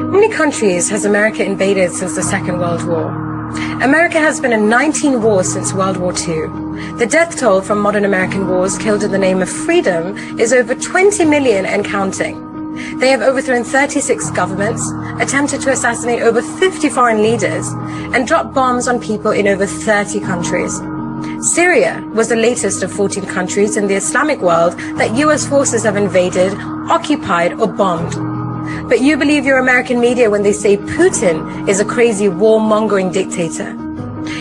How many countries has America invaded since the Second World War? America has been in 19 wars since World War II. The death toll from modern American wars killed in the name of freedom is over 20 million and counting. They have overthrown 36 governments, attempted to assassinate over 50 foreign leaders, and dropped bombs on people in over 30 countries. Syria was the latest of 14 countries in the Islamic world that US forces have invaded, occupied, or bombed. But you believe your American media when they say Putin is a crazy warmongering dictator.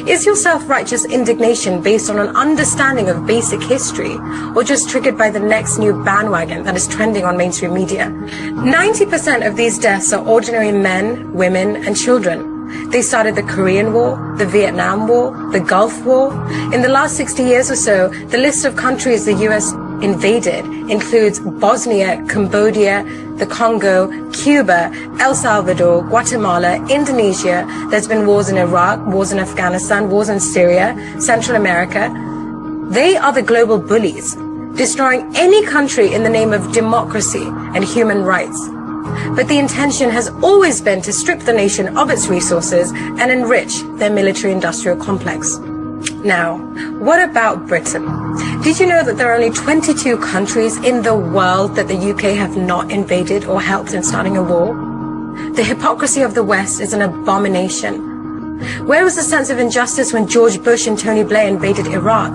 Is your self-righteous indignation based on an understanding of basic history, or just triggered by the next new bandwagon that is trending on mainstream media? 90% of these deaths are ordinary men, women, and children. They started the Korean War, the Vietnam War, the Gulf War. In the last 60 years or so, the list of countries the US invaded includes Bosnia, Cambodia, the Congo, Cuba, El Salvador, Guatemala, Indonesia. There's been wars in Iraq, wars in Afghanistan, wars in Syria, Central America. They are the global bullies, destroying any country in the name of democracy and human rights. But the intention has always been to strip the nation of its resources and enrich their military-industrial complex. Now, what about Britain? Did you know that there are only 22 countries in the world that the UK have not invaded or helped in starting a war? The hypocrisy of the West is an abomination. Where was the sense of injustice when George Bush and Tony Blair invaded Iraq?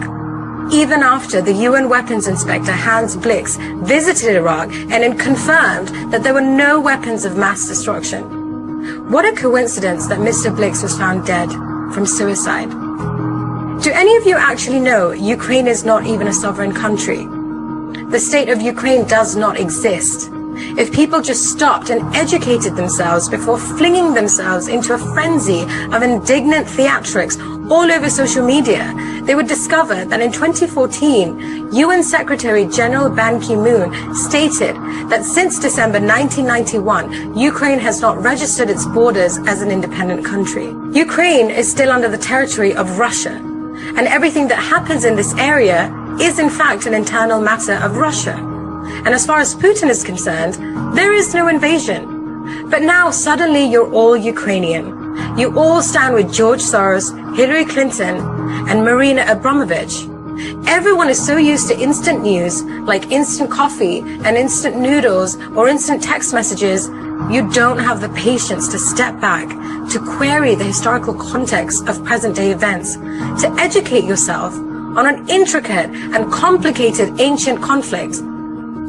Even after the UN weapons inspector Hans Blix visited Iraq and confirmed that there were no weapons of mass destruction. What a coincidence that Mr. Blix was found dead from suicide. Do any of you actually know Ukraine is not even a sovereign country? The state of Ukraine does not exist. If people just stopped and educated themselves before flinging themselves into a frenzy of indignant theatrics all over social media, they would discover that in 2014, UN Secretary General Ban Ki-moon stated that since December 1991, Ukraine has not registered its borders as an independent country. Ukraine is still under the territory of Russia, and everything that happens in this area is in fact an internal matter of Russia. And as far as Putin is concerned, there is no invasion. But now suddenly you're all Ukrainian. You all stand with George Soros, Hillary Clinton, and Marina Abramovich. Everyone is so used to instant news, like instant coffee and instant noodles or instant text messages, you don't have the patience to step back, to query the historical context of present-day events, to educate yourself on an intricate and complicated ancient conflict.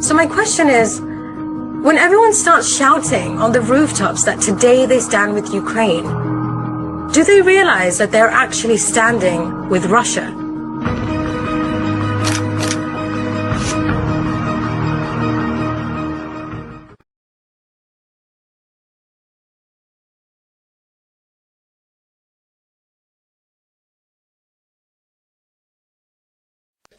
So my question is, when everyone starts shouting on the rooftops that today they stand with Ukraine, do they realize that they're actually standing with Russia?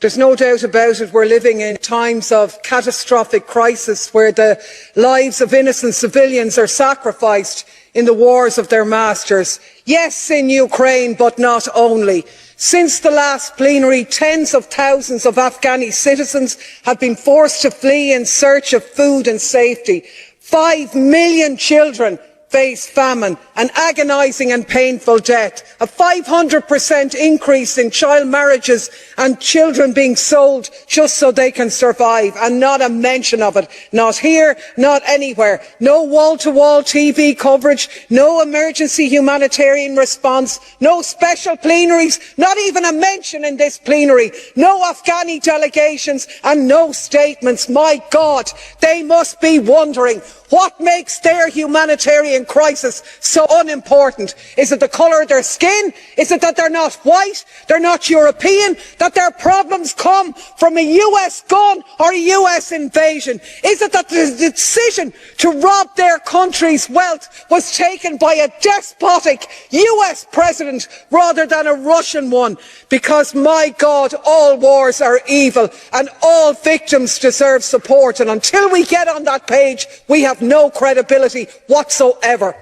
There's no doubt about it, we're living in times of catastrophic crisis where the lives of innocent civilians are sacrificed in the wars of their masters. Yes, in Ukraine, but not only. Since the last plenary, tens of thousands of Afghani citizens have been forced to flee in search of food and safety. 5 million children face famine, an agonising and painful death, a 500% increase in child marriages and children being sold just so they can survive, and not a mention of it, not here, not anywhere. No wall-to-wall TV coverage, no emergency humanitarian response, no special plenaries, not even a mention in this plenary, no Afghani delegations and no statements. My God, they must be wondering, what makes their humanitarian crisis so unimportant? Is it the colour of their skin? Is it that they're not white, they're not European, that their problems come from a US gun or a US invasion? Is it that the decision to rob their country's wealth was taken by a despotic US president rather than a Russian one? Because, my God, all wars are evil and all victims deserve support, and until we get on that page, we have no credibility whatsoever.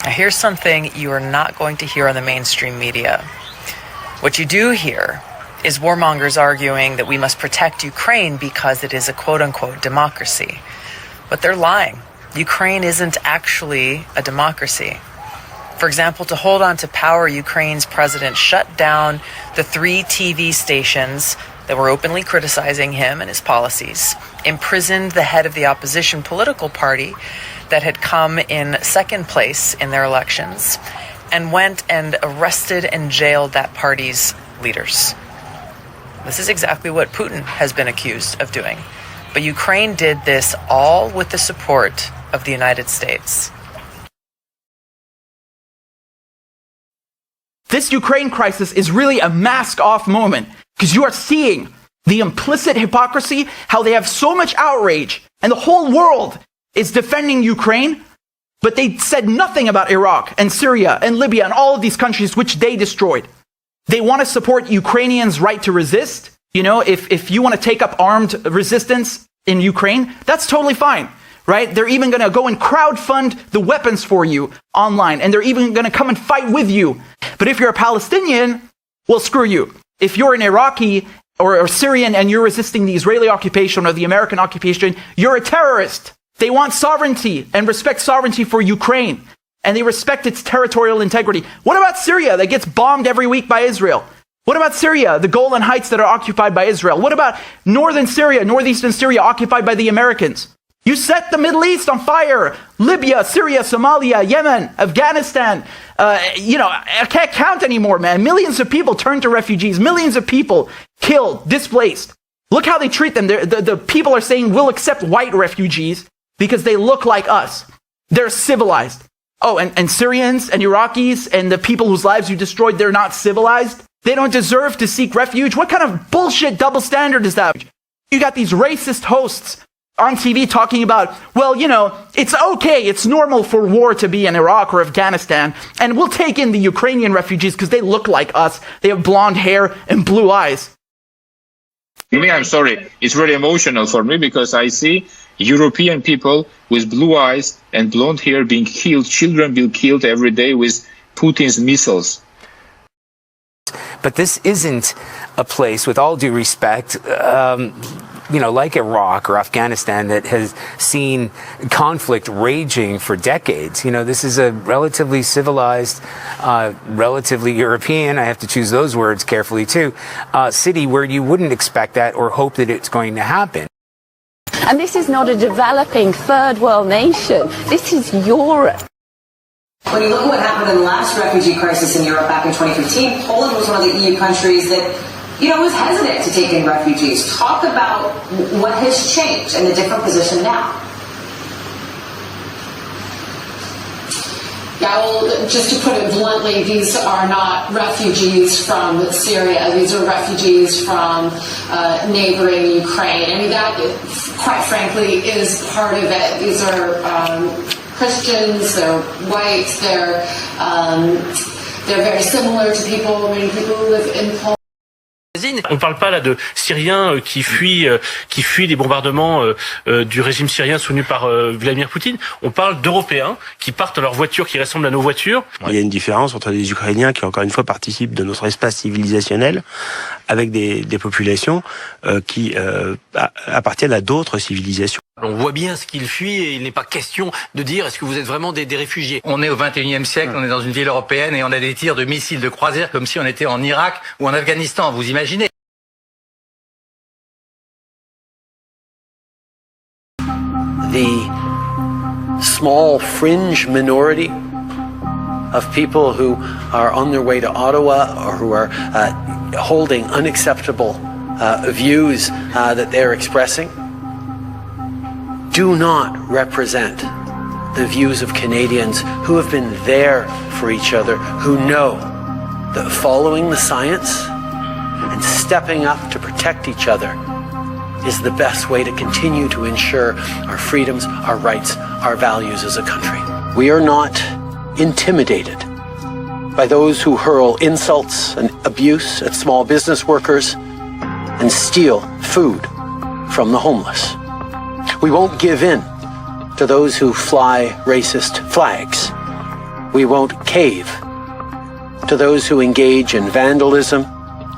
Now here's something you are not going to hear on the mainstream media. What you do hear is warmongers arguing that we must protect Ukraine because it is a quote-unquote democracy. But they're lying. Ukraine isn't actually a democracy. For example, to hold on to power, Ukraine's president shut down the 3 TV stations that were openly criticizing him and his policies, imprisoned the head of the opposition political party that had come in second place in their elections, and went and arrested and jailed that party's leaders. This is exactly what Putin has been accused of doing. But Ukraine did this all with the support of the United States. This Ukraine crisis is really a mask-off moment, because you are seeing the implicit hypocrisy, how they have so much outrage, and the whole world is defending Ukraine, but they said nothing about Iraq and Syria and Libya and all of these countries which they destroyed. They want to support Ukrainians' right to resist. You know, if you want to take up armed resistance in Ukraine, that's totally fine, right? They're even going to go and crowdfund the weapons for you online, and they're even going to come and fight with you. But if you're a Palestinian, well, screw you. If you're an Iraqi or Syrian and you're resisting the Israeli occupation or the American occupation, you're a terrorist. They want sovereignty and respect sovereignty for Ukraine. And they respect its territorial integrity. What about Syria that gets bombed every week by Israel? What about Syria, the Golan Heights that are occupied by Israel? What about northern Syria, northeastern Syria occupied by the Americans? You set the Middle East on fire. Libya, Syria, Somalia, Yemen, Afghanistan. I can't count anymore, man. Millions of people turned to refugees. Millions of people killed, displaced. Look how they treat them. The people are saying we'll accept white refugees because they look like us. They're civilized. Oh, and Syrians and Iraqis and the people whose lives you destroyed, they're not civilized? They don't deserve to seek refuge? What kind of bullshit double standard is that? You got these racist hosts on TV talking about, well, you know, it's okay, it's normal for war to be in Iraq or Afghanistan, and we'll take in the Ukrainian refugees because they look like us. They have blonde hair and blue eyes. Me, I'm sorry, it's very emotional for me because I see European people with blue eyes and blonde hair being killed, children being killed every day with Putin's missiles. But this isn't a place, with all due respect, like Iraq or Afghanistan, that has seen conflict raging for decades. This is a relatively civilized, relatively European, I have to choose those words carefully too, city where you wouldn't expect that or hope that it's going to happen. And this is not a developing third world nation. This is Europe. When you look at what happened in the last refugee crisis in Europe back in 2015, Poland was one of the EU countries that, was hesitant to take in refugees. Talk about what has changed and the different position now. Yeah, well, just to put it bluntly, these are not refugees from Syria. These are refugees from neighboring Ukraine. I mean, that, quite frankly, is part of it. These are Christians, they're white, they're very similar to many people who live in Poland. On ne parle pas là de Syriens qui fuient des bombardements du régime syrien soutenu par Vladimir Poutine. On parle d'Européens qui partent à leurs voitures qui ressemblent à nos voitures. Il y a une différence entre les Ukrainiens qui, encore une fois, participent de notre espace civilisationnel avec des populations qui appartiennent à d'autres civilisations. On voit bien ce qu'ils fuient et il n'est pas question de dire est-ce que vous êtes vraiment des réfugiés. On est au 21e siècle, on est dans une ville européenne et on a des tirs de missiles de croisière comme si on était en Irak ou en Afghanistan, vous imaginez? The small fringe minority of people who are on their way to Ottawa or who are holding unacceptable views that they're expressing do not represent the views of Canadians who have been there for each other, who know that following the science and stepping up to protect each other is the best way to continue to ensure our freedoms, our rights, our values as a country. We are not intimidated by those who hurl insults and abuse at small business workers and steal food from the homeless. We won't give in to those who fly racist flags. We won't cave to those who engage in vandalism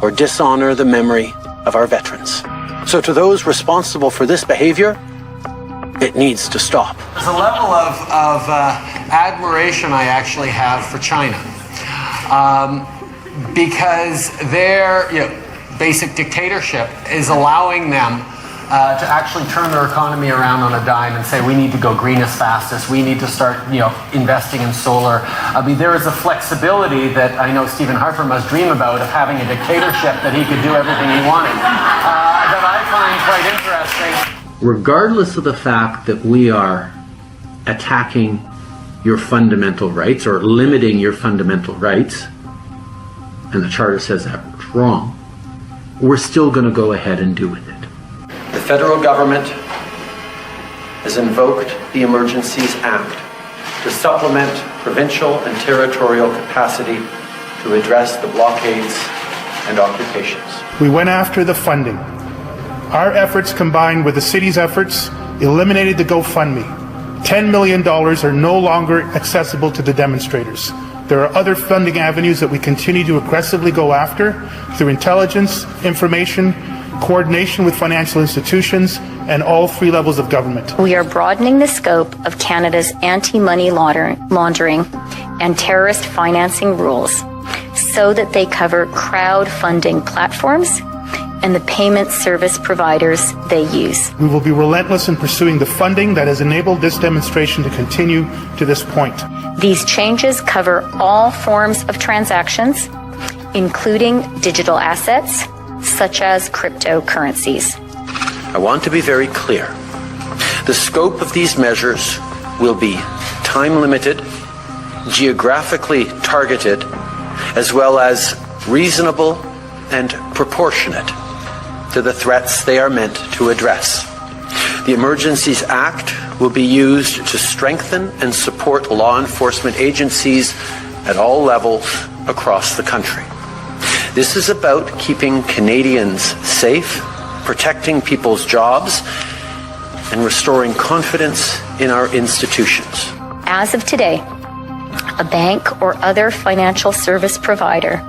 or dishonor the memory of our veterans. So to those responsible for this behavior, it needs to stop. There's a level of admiration I actually have for China, because their basic dictatorship is allowing them to actually turn their economy around on a dime and say we need to go green as fast as we need to start investing in solar. I mean, there is a flexibility that I know Stephen Harper must dream about, of having a dictatorship that he could do everything he wanted, that I find quite interesting. Regardless of the fact that we are attacking your fundamental rights or limiting your fundamental rights, and the Charter says that's wrong, we're still going to go ahead and do with it. The federal government has invoked the Emergencies Act to supplement provincial and territorial capacity to address the blockades and occupations. We went after the funding. Our efforts, combined with the city's efforts, eliminated the GoFundMe. $10 million are no longer accessible to the demonstrators. There are other funding avenues that we continue to aggressively go after through intelligence, information, coordination with financial institutions, and all three levels of government. We are broadening the scope of Canada's anti-money laundering and terrorist financing rules so that they cover crowdfunding platforms and the payment service providers they use. We will be relentless in pursuing the funding that has enabled this demonstration to continue to this point. These changes cover all forms of transactions, including digital assets, such as cryptocurrencies. I want to be very clear. The scope of these measures will be time-limited, geographically targeted, as well as reasonable and proportionate to the threats they are meant to address. The Emergencies Act will be used to strengthen and support law enforcement agencies at all levels across the country. This is about keeping Canadians safe, protecting people's jobs, and restoring confidence in our institutions. As of today, a bank or other financial service provider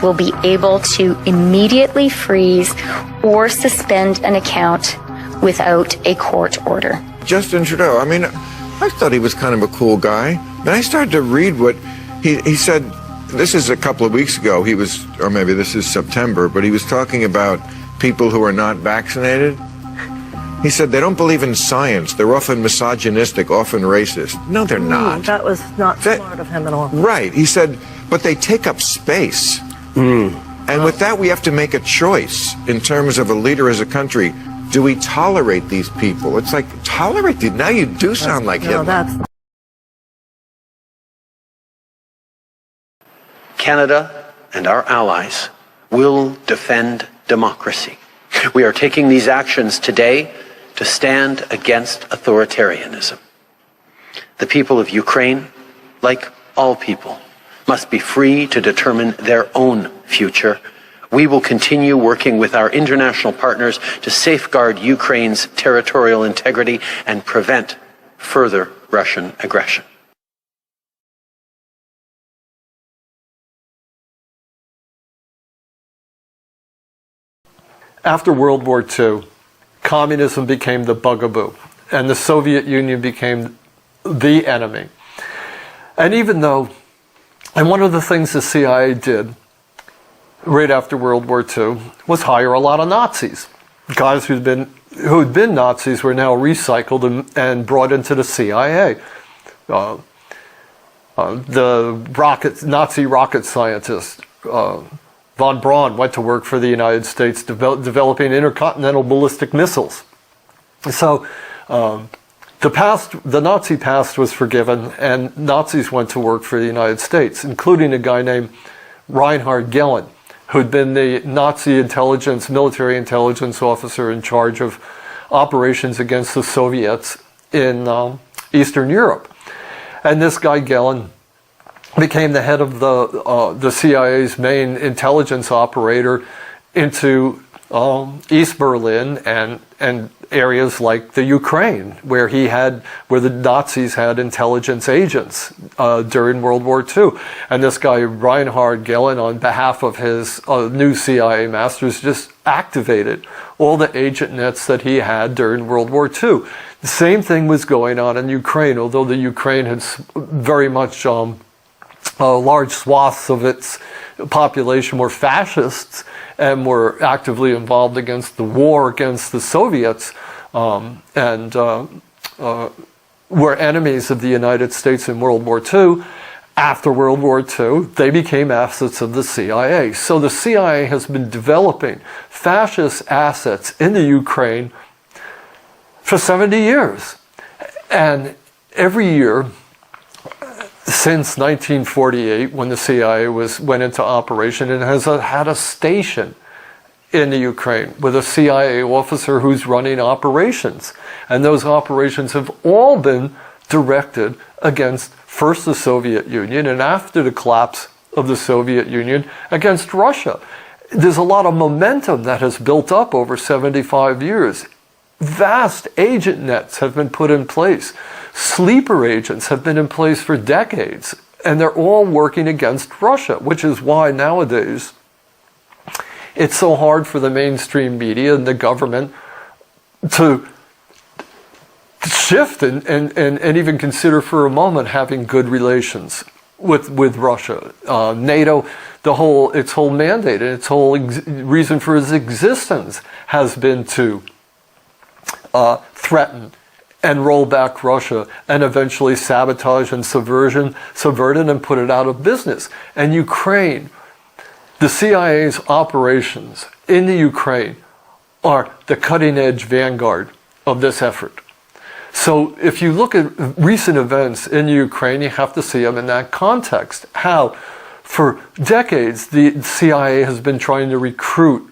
will be able to immediately freeze or suspend an account without a court order. Justin Trudeau, I mean, I thought he was kind of a cool guy. Then I started to read what he said. This is a couple of weeks ago. He was, or maybe this is September, but he was talking about people who are not vaccinated. He said they don't believe in science. They're often misogynistic, often racist. No, they're not. That was not smart of him at all. Right. He said, but they take up space. And with that, we have to make a choice in terms of a leader as a country. Do we tolerate these people? It's like, tolerate them. Now you do sound like Hitler. Canada and our allies will defend democracy. We are taking these actions today to stand against authoritarianism. The people of Ukraine, like all people, must be free to determine their own future. We will continue working with our international partners to safeguard Ukraine's territorial integrity and prevent further Russian aggression. After World War II, communism became the bugaboo, and the Soviet Union became the enemy. And even though, and one of the things the CIA did right after World War II was hire a lot of Nazis. Guys who'd been Nazis were now recycled and brought into the CIA. The Nazi rocket scientist, von Braun, went to work for the United States developing intercontinental ballistic missiles. So the Nazi past was forgiven, and Nazis went to work for the United States, including a guy named Reinhard Gehlen, who'd been the Nazi military intelligence officer in charge of operations against the Soviets in Eastern Europe. And this guy Gehlen became the head of the CIA's main intelligence operator into East Berlin and areas like the Ukraine, where the Nazis had intelligence agents during World War II. And this guy Reinhard Gehlen, on behalf of his new CIA masters, just activated all the agent nets that he had during World War II. The same thing was going on in Ukraine, although the Ukraine had very much large swaths of its population were fascists and were actively involved against the war against the Soviets, and were enemies of the United States in World War II. After World War II, they became assets of the CIA. So the CIA has been developing fascist assets in the Ukraine for 70 years. And every year, since 1948, when the CIA went into operation, it has had a station in the Ukraine with a CIA officer who's running operations. And those operations have all been directed against first the Soviet Union, and after the collapse of the Soviet Union, against Russia. There's a lot of momentum that has built up over 75 years. Vast agent nets have been put in place. Sleeper agents have been in place for decades, and they're all working against Russia, which is why nowadays it's so hard for the mainstream media and the government to shift and even consider for a moment having good relations with Russia. NATO, its whole mandate and its whole reason for its existence has been to threaten and roll back Russia and eventually sabotage and subvert it and put it out of business. And Ukraine, the CIA's operations in the Ukraine are the cutting-edge vanguard of this effort. So if you look at recent events in Ukraine, you have to see them in that context. How, for decades, the CIA has been trying to recruit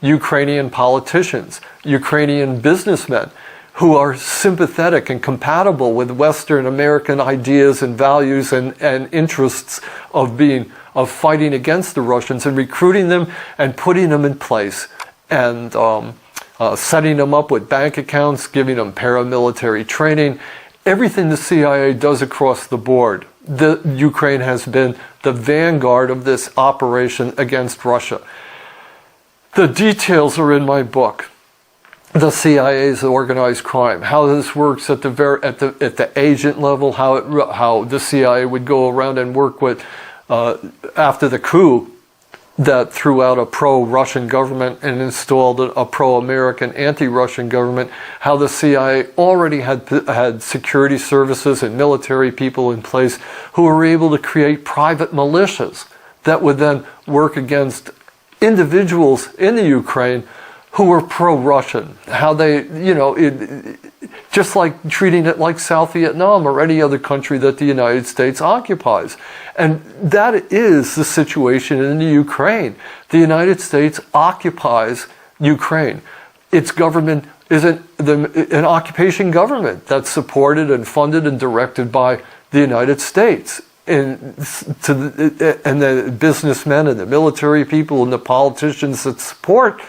Ukrainian politicians, Ukrainian businessmen, who are sympathetic and compatible with Western American ideas and values and interests of fighting against the Russians, and recruiting them and putting them in place, and setting them up with bank accounts, giving them paramilitary training, everything the CIA does across the board. Ukraine has been the vanguard of this operation against Russia. The details are in my book. The CIA's organized crime, how this works at the agent level, how the CIA would go around and work with after the coup that threw out a pro-Russian government and installed a pro-American anti-Russian government, how the CIA already had security services and military people in place who were able to create private militias that would then work against individuals in the Ukraine who were pro-Russian, how they, just like treating it like South Vietnam or any other country that the United States occupies. And that is the situation in the Ukraine. The United States occupies Ukraine. Its government is an occupation government that's supported and funded and directed by the United States. And the businessmen and the military people and the politicians that support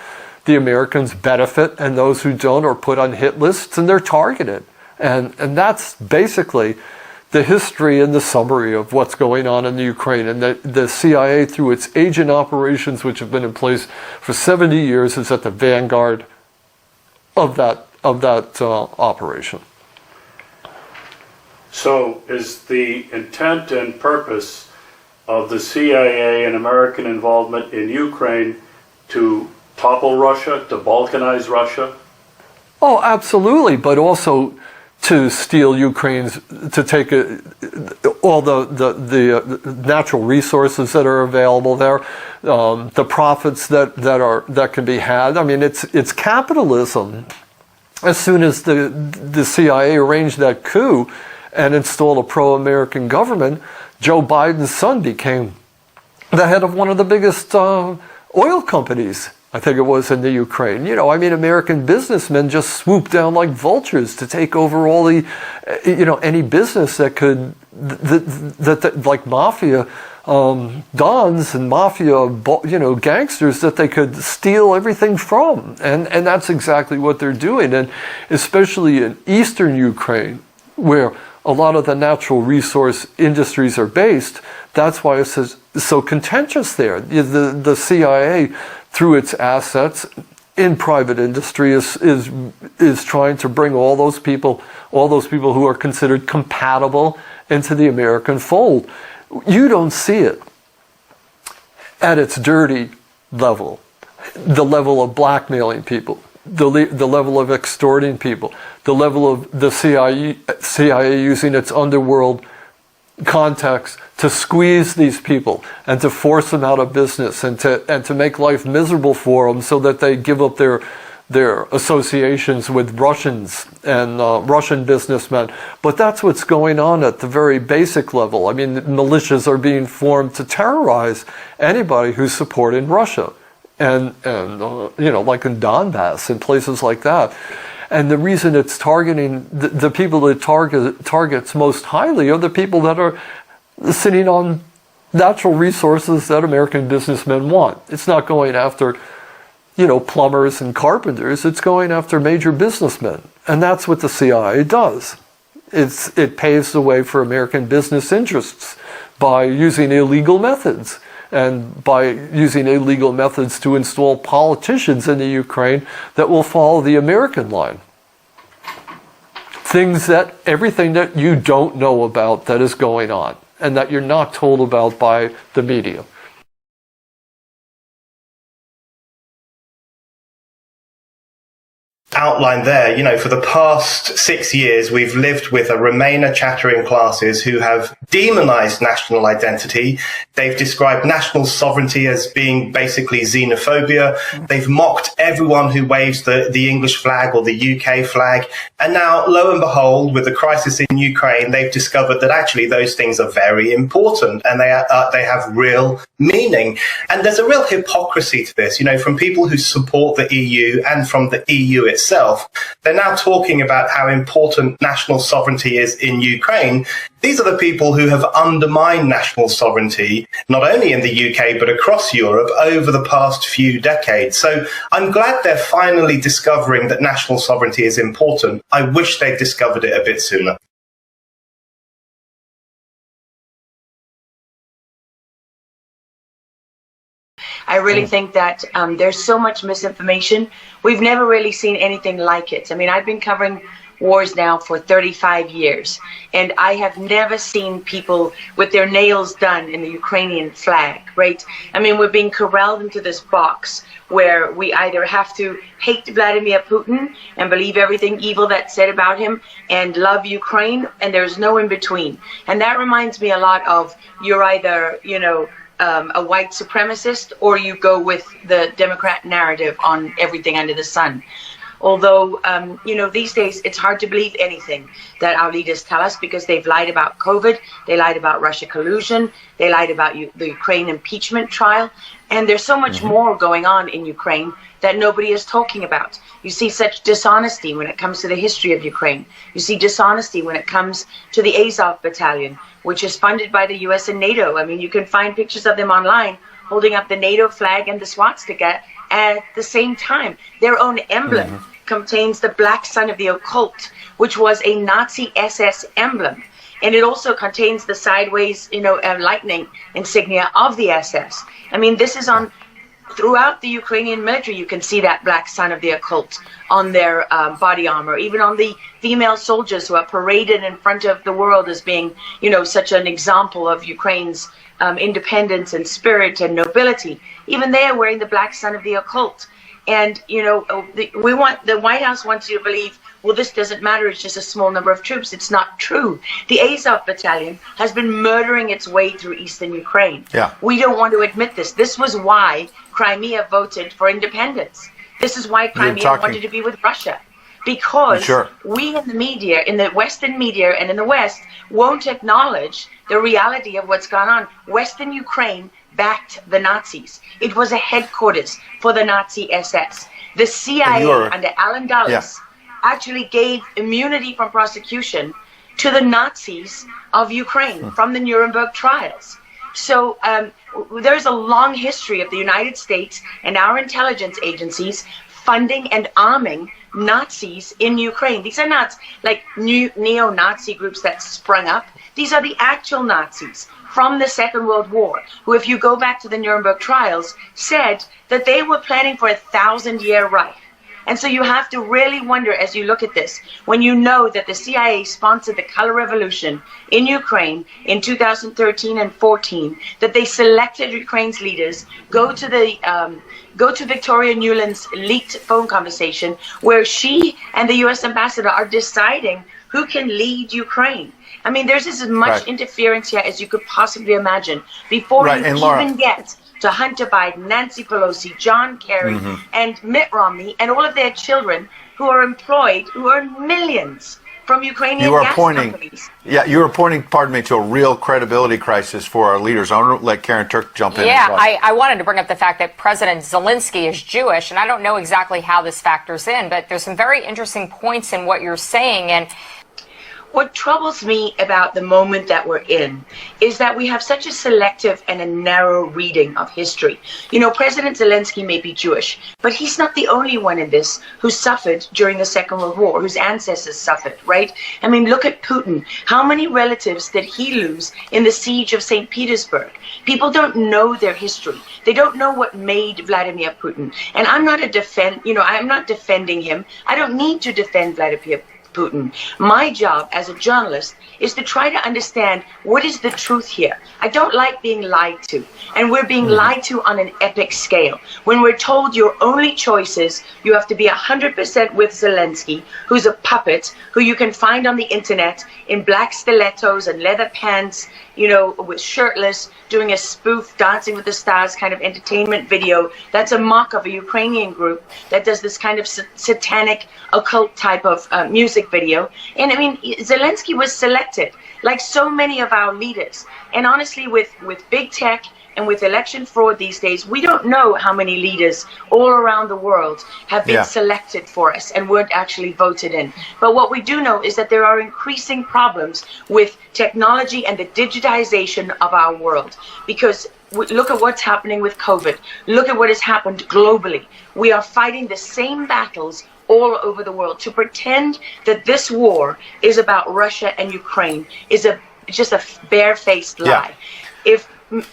the Americans benefit, and those who don't are put on hit lists and they're targeted. And that's basically the history and the summary of what's going on in the Ukraine. And the CIA, through its agent operations, which have been in place for 70 years, is at the vanguard of that operation. So is the intent and purpose of the CIA and American involvement in Ukraine to topple Russia, to balkanize Russia? Oh, absolutely, but also to steal Ukraine's, to take all the natural resources that are available there, the profits that can be had. I mean, it's capitalism. As soon as the CIA arranged that coup and installed a pro-American government, Joe Biden's son became the head of one of the biggest oil companies, I think it was, in the Ukraine. American businessmen just swooped down like vultures to take over all the, any business that could, like mafia dons and mafia, gangsters that they could steal everything from. And that's exactly what they're doing. And especially in eastern Ukraine, where a lot of the natural resource industries are based, that's why it's so contentious there. The CIA, through its assets in private industry, is trying to bring all those people who are considered compatible into the American fold. You don't see it at its dirty level, the level of blackmailing people, the level of extorting people, the level of the CIA using its underworld contacts to squeeze these people and to force them out of business and to make life miserable for them so that they give up their associations with Russians and Russian businessmen. But that's what's going on at the very basic level. I mean, militias are being formed to terrorize anybody who's supporting Russia, and like in Donbass and places like that. And the reason it's targeting the people that targets most highly are the people that are sitting on natural resources that American businessmen want. It's not going after, plumbers and carpenters. It's going after major businessmen. And that's what the CIA does. It paves the way for American business interests by using illegal methods. And by using illegal methods to install politicians in the Ukraine that will follow the American line. Everything that you don't know about that is going on, and that you're not told about by the media. Outlined there, for the past 6 years, we've lived with a Remainer chattering classes who have demonized national identity. They've described national sovereignty as being basically xenophobia. They've mocked everyone who waves the English flag or the UK flag. And now, lo and behold, with the crisis in Ukraine, they've discovered that actually those things are very important and they have real meaning. And there's a real hypocrisy to this, from people who support the EU and from the EU itself. They're now talking about how important national sovereignty is in Ukraine. These are the people who have undermined national sovereignty, not only in the UK, but across Europe over the past few decades. So I'm glad they're finally discovering that national sovereignty is important. I wish they'd discovered it a bit sooner. I really think that there's so much misinformation. We've never really seen anything like it. I mean, I've been covering wars now for 35 years, and I have never seen people with their nails done in the Ukrainian flag, right? I mean, we're being corralled into this box where we either have to hate Vladimir Putin and believe everything evil that's said about him and love Ukraine, and there's no in between. And that reminds me a lot of you're either, a white supremacist, or you go with the Democrat narrative on everything under the sun. Although, these days it's hard to believe anything that our leaders tell us, because they've lied about COVID, they lied about Russia collusion, they lied about the Ukraine impeachment trial, and there's so much more going on in Ukraine that nobody is talking about. You see such dishonesty when it comes to the history of Ukraine. You see dishonesty when it comes to the Azov battalion, which is funded by the US and NATO. I mean, you can find pictures of them online holding up the NATO flag and the swastika at the same time. Their own emblem contains the black sun of the occult, which was a Nazi SS emblem. And it also contains the sideways, lightning insignia of the SS. I mean, this is on throughout the Ukrainian military. You can see that black sun of the occult on their body armor, even on the female soldiers who are paraded in front of the world as being, such an example of Ukraine's independence and spirit and nobility. Even they are wearing the black sun of the occult. And, the White House wants you to believe, well, this doesn't matter, it's just a small number of troops. It's not true. The Azov battalion has been murdering its way through eastern Ukraine. Yeah. We don't want to admit this. This was why Crimea voted for independence. This is why Crimea wanted to be with Russia. Because we in the media, in the Western media and in the West, won't acknowledge the reality of what's gone on. Western Ukraine backed the Nazis. It was a headquarters for the Nazi SS. The CIA under Alan Dulles actually gave immunity from prosecution to the Nazis of Ukraine from the Nuremberg trials. So there's a long history of the United States and our intelligence agencies funding and arming Nazis in Ukraine. These are not like new neo-Nazi groups that sprung up. These are the actual Nazis from the Second World War, who, if you go back to the Nuremberg trials, said that they were planning for a 1,000-year Reich. And so you have to really wonder, as you look at this, when you know that the CIA sponsored the Color Revolution in Ukraine in 2013 and 14, that they selected Ukraine's leaders, go to Victoria Nuland's leaked phone conversation where she and the U.S. ambassador are deciding who can lead Ukraine. I mean, there's as much interference here as you could possibly imagine before you even get to Hunter Biden, Nancy Pelosi, John Kerry, and Mitt Romney, and all of their children who are employed, who earn millions from Ukrainian gas companies. Yeah, you are pointing, pardon me, to a real credibility crisis for our leaders. I want to let Karen Turk jump in. Yeah, I wanted to bring up the fact that President Zelensky is Jewish, and I don't know exactly how this factors in, but there's some very interesting points in what you're saying. And what troubles me about the moment that we're in is that we have such a selective and a narrow reading of history. You know, President Zelensky may be Jewish, but he's not the only one in this who suffered during the Second World War, whose ancestors suffered, right? I mean, look at Putin. How many relatives did he lose in the siege of St. Petersburg? People don't know their history. They don't know what made Vladimir Putin. And I'm not I'm not defending him. I don't need to defend Vladimir Putin. My job as a journalist is to try to understand what is the truth here. I don't like being lied to, and we're being lied to on an epic scale. When we're told your only choice is you have to be 100% with Zelensky, who's a puppet, who you can find on the internet in black stilettos and leather pants, you know, with shirtless, doing a spoof Dancing with the Stars kind of entertainment video. That's a mock of a Ukrainian group that does this kind of satanic, occult type of music video. And I mean, Zelensky was selected, like so many of our leaders. And honestly, with big tech and with election fraud these days, we don't know how many leaders all around the world have been selected for us and weren't actually voted in. But what we do know is that there are increasing problems with technology and the digitization of our world. Because look at what's happening with COVID. Look at what has happened globally. We are fighting the same battles all over the world. To pretend that this war is about Russia and Ukraine is just a barefaced lie. If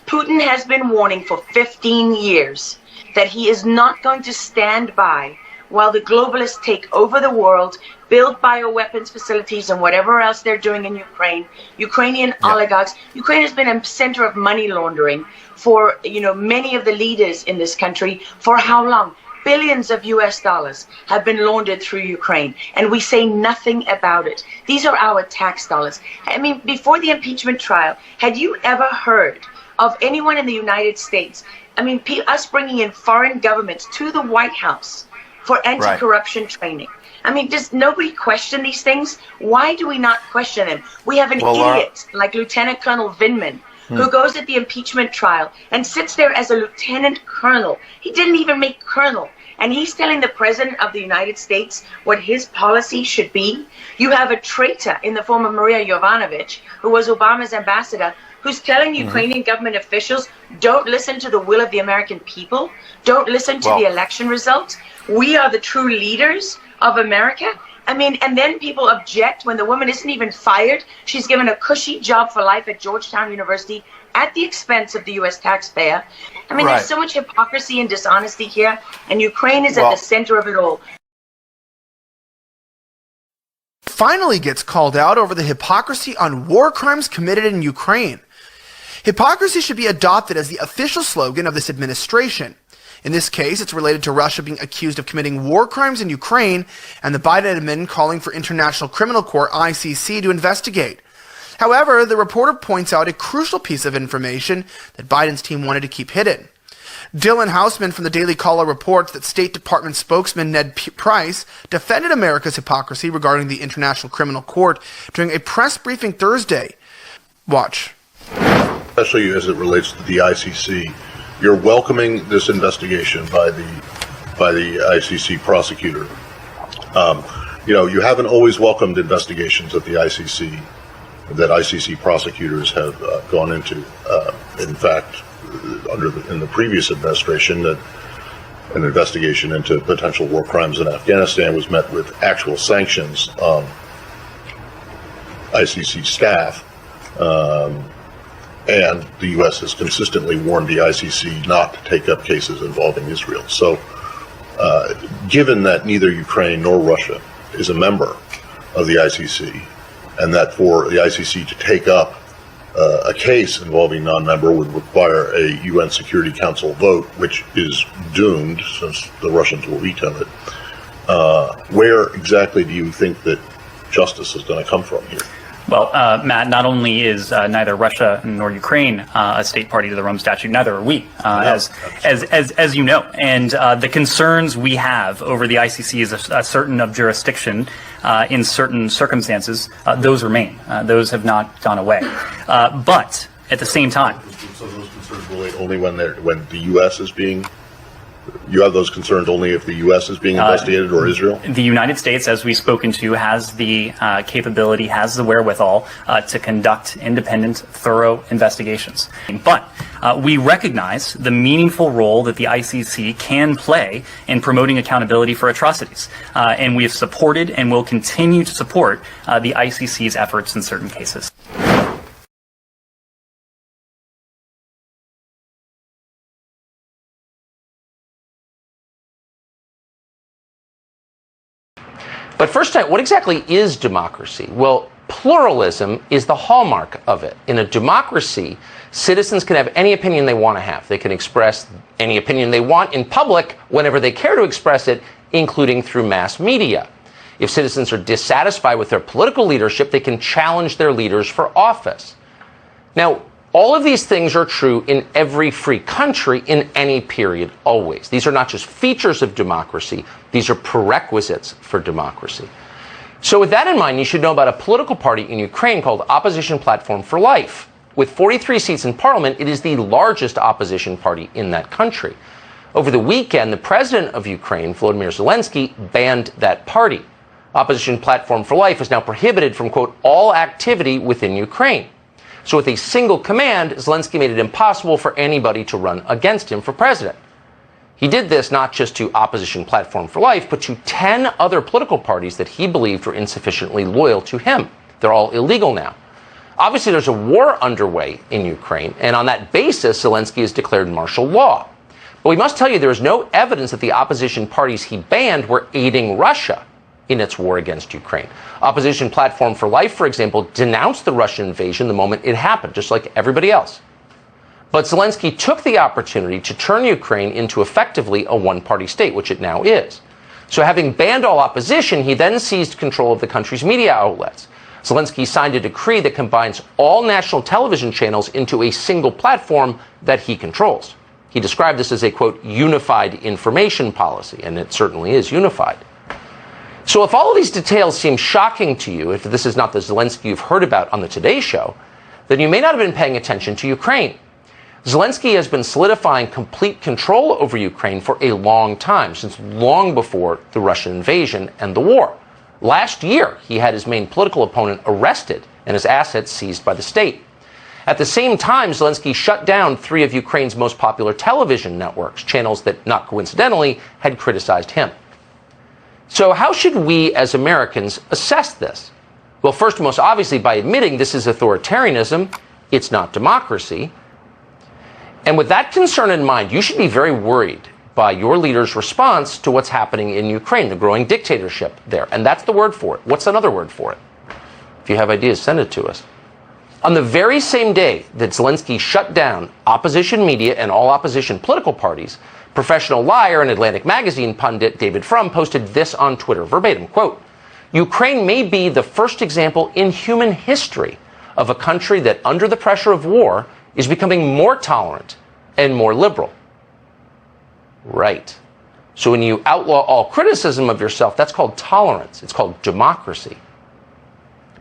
Putin has been warning for 15 years that he is not going to stand by while the globalists take over the world, build bioweapons facilities and whatever else they're doing in Ukraine, Ukrainian oligarchs. Ukraine has been a center of money laundering for, you know, many of the leaders in this country. For how long? Billions of US dollars have been laundered through Ukraine, and we say nothing about it. These are our tax dollars. I mean, before the impeachment trial, had you ever heard of anyone in the United States, I mean, us bringing in foreign governments to the White House for anti-corruption training? I mean, does nobody question these things? Why do we not question them? We have an idiot like Lieutenant Colonel Vindman, who goes at the impeachment trial and sits there as a lieutenant colonel. He didn't even make colonel. And he's telling the president of the United States what his policy should be. You have a traitor in the form of Maria Yovanovitch, who was Obama's ambassador, who's telling Ukrainian government officials, don't listen to the will of the American people. Don't listen to the election results. We are the true leaders of America. I mean, and then people object when the woman isn't even fired. She's given a cushy job for life at Georgetown University at the expense of the U.S. taxpayer. I mean, there's so much hypocrisy and dishonesty here, and Ukraine is at the center of it all. Finally gets called out over the hypocrisy on war crimes committed in Ukraine. Hypocrisy should be adopted as the official slogan of this administration. In this case, it's related to Russia being accused of committing war crimes in Ukraine and the Biden admin calling for International Criminal Court, ICC, to investigate. However, the reporter points out a crucial piece of information that Biden's team wanted to keep hidden. Dylan Hausman from the Daily Caller reports that State Department spokesman Ned Price defended America's hypocrisy regarding the International Criminal Court during a press briefing Thursday. Watch. Especially as it relates to the ICC, you're welcoming this investigation by the ICC prosecutor. You know, you haven't always welcomed investigations at the ICC. that ICC prosecutors have gone into. In fact, in the previous administration, that an investigation into potential war crimes in Afghanistan was met with actual sanctions on ICC staff, and the U.S. has consistently warned the ICC not to take up cases involving Israel. So, given that neither Ukraine nor Russia is a member of the ICC, and that for the ICC to take up a case involving non-member would require a UN Security Council vote, which is doomed since the Russians will veto it. Where exactly do you think that justice is going to come from here? Well, Matt, not only is neither Russia nor Ukraine a state party to the Rome Statute, neither are we, as you know. And the concerns we have over the ICC is a certain of jurisdiction in certain circumstances. Those remain. Those have not gone away. But at the same time, so those concerns relate only when the U.S. is being. You have those concerns only if the U.S. is being investigated or Israel? The United States, as we've spoken to, has the capability, has the wherewithal to conduct independent, thorough investigations. But we recognize the meaningful role that the ICC can play in promoting accountability for atrocities. And we have supported and will continue to support the ICC's efforts in certain cases. But first, what exactly is democracy? Well, pluralism is the hallmark of it. In a democracy, citizens can have any opinion they want to have. They can express any opinion they want in public whenever they care to express it, including through mass media. If citizens are dissatisfied with their political leadership, they can challenge their leaders for office. Now, all of these things are true in every free country in any period, always. These are not just features of democracy, these are prerequisites for democracy. So with that in mind, you should know about a political party in Ukraine called Opposition Platform for Life. With 43 seats in parliament, it is the largest opposition party in that country. Over the weekend, the president of Ukraine, Volodymyr Zelensky, banned that party. Opposition Platform for Life is now prohibited from, quote, all activity within Ukraine. So with a single command, Zelensky made it impossible for anybody to run against him for president. He did this not just to Opposition Platform for Life, but to 10 other political parties that he believed were insufficiently loyal to him. They're all illegal now. Obviously, there's a war underway in Ukraine, and on that basis, Zelensky has declared martial law. But we must tell you there is no evidence that the opposition parties he banned were aiding Russia in its war against Ukraine. Opposition Platform for Life, for example, denounced the Russian invasion the moment it happened, just like everybody else. But Zelensky took the opportunity to turn Ukraine into effectively a one-party state, which it now is. So having banned all opposition, he then seized control of the country's media outlets. Zelensky signed a decree that combines all national television channels into a single platform that he controls. He described this as a, quote, unified information policy, and it certainly is unified. So if all of these details seem shocking to you, if this is not the Zelensky you've heard about on the Today Show, then you may not have been paying attention to Ukraine. Zelensky has been solidifying complete control over Ukraine for a long time, since long before the Russian invasion and the war. Last year, he had his main political opponent arrested and his assets seized by the state. At the same time, Zelensky shut down 3 of Ukraine's most popular television networks, channels that, not coincidentally, had criticized him. So how should we as Americans assess this? Well, first and most obviously by admitting this is authoritarianism, it's not democracy. And with that concern in mind, you should be very worried by your leader's response to what's happening in Ukraine, the growing dictatorship there. And that's the word for it. What's another word for it? If you have ideas, send it to us. On the very same day that Zelensky shut down opposition media and all opposition political parties, professional liar and Atlantic magazine pundit David Frum posted this on Twitter, verbatim, quote, Ukraine may be the first example in human history of a country that, under the pressure of war, is becoming more tolerant and more liberal. Right. So when you outlaw all criticism of yourself, that's called tolerance. It's called democracy.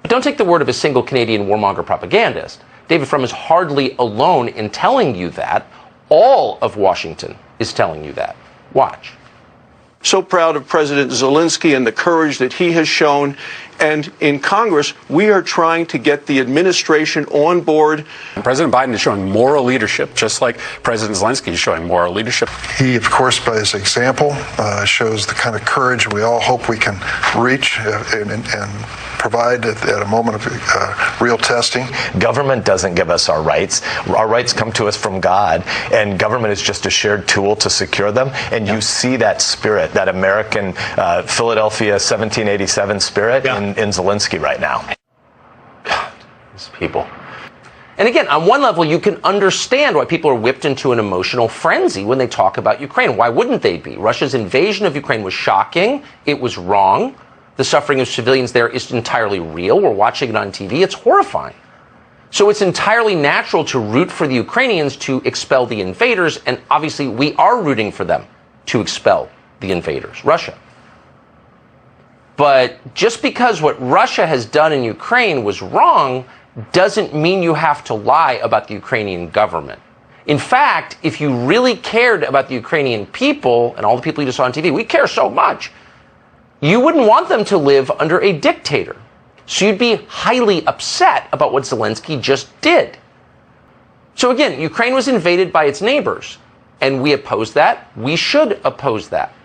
But don't take the word of a single Canadian warmonger propagandist. David Frum is hardly alone in telling you that. All of Washington is telling you that. Watch. So proud of President Zelensky and the courage that he has shown. And in Congress, we are trying to get the administration on board. President Biden is showing moral leadership, just like President Zelensky is showing moral leadership. He, of course, by his example, shows the kind of courage we all hope we can reach and provide at a moment of real testing. Government doesn't give us our rights. Our rights come to us from God, and government is just a shared tool to secure them. And you see that spirit, that American Philadelphia 1787 spirit in Zelensky right now. God, these people. And again, on one level, you can understand why people are whipped into an emotional frenzy when they talk about Ukraine. Why wouldn't they be? Russia's invasion of Ukraine was shocking. It was wrong. The suffering of civilians there is entirely real. We're watching it on TV. It's horrifying. So it's entirely natural to root for the Ukrainians to expel the invaders, and obviously we are rooting for them to expel the invaders, Russia. But just because what Russia has done in Ukraine was wrong doesn't mean you have to lie about the Ukrainian government. In fact, if you really cared about the Ukrainian people and all the people you just saw on TV, we care so much, you wouldn't want them to live under a dictator. So you'd be highly upset about what Zelensky just did. So again, Ukraine was invaded by its neighbors, and we oppose that. We should oppose that.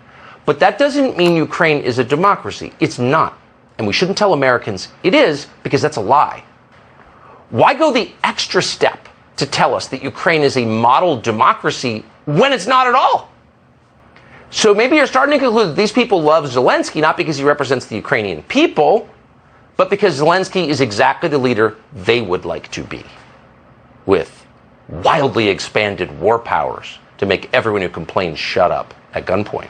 But that doesn't mean Ukraine is a democracy. It's not. And we shouldn't tell Americans it is, because that's a lie. Why go the extra step to tell us that Ukraine is a model democracy when it's not at all? So maybe you're starting to conclude that these people love Zelensky not because he represents the Ukrainian people, but because Zelensky is exactly the leader they would like to be, with wildly expanded war powers to make everyone who complains shut up at gunpoint.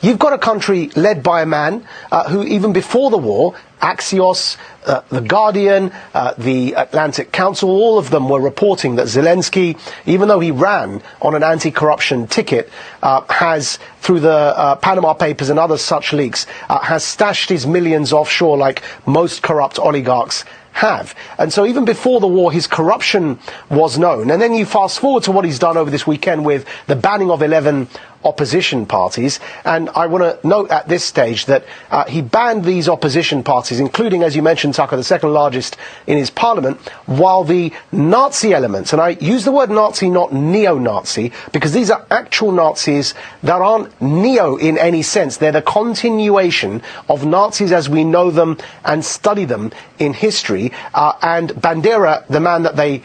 You've got a country led by a man who, even before the war, Axios, The Guardian, the Atlantic Council, all of them were reporting that Zelensky, even though he ran on an anti-corruption ticket, has, through the Panama Papers and other such leaks, has stashed his millions offshore like most corrupt oligarchs have. And so even before the war, his corruption was known. And then you fast forward to what he's done over this weekend with the banning of 11 opposition parties. And I want to note at this stage that he banned these opposition parties, including, as you mentioned, Tucker, the second largest in his parliament, while the Nazi elements, and I use the word Nazi, not neo-Nazi, because these are actual Nazis that aren't neo in any sense. They're the continuation of Nazis as we know them and study them in history. And Bandera, the man that they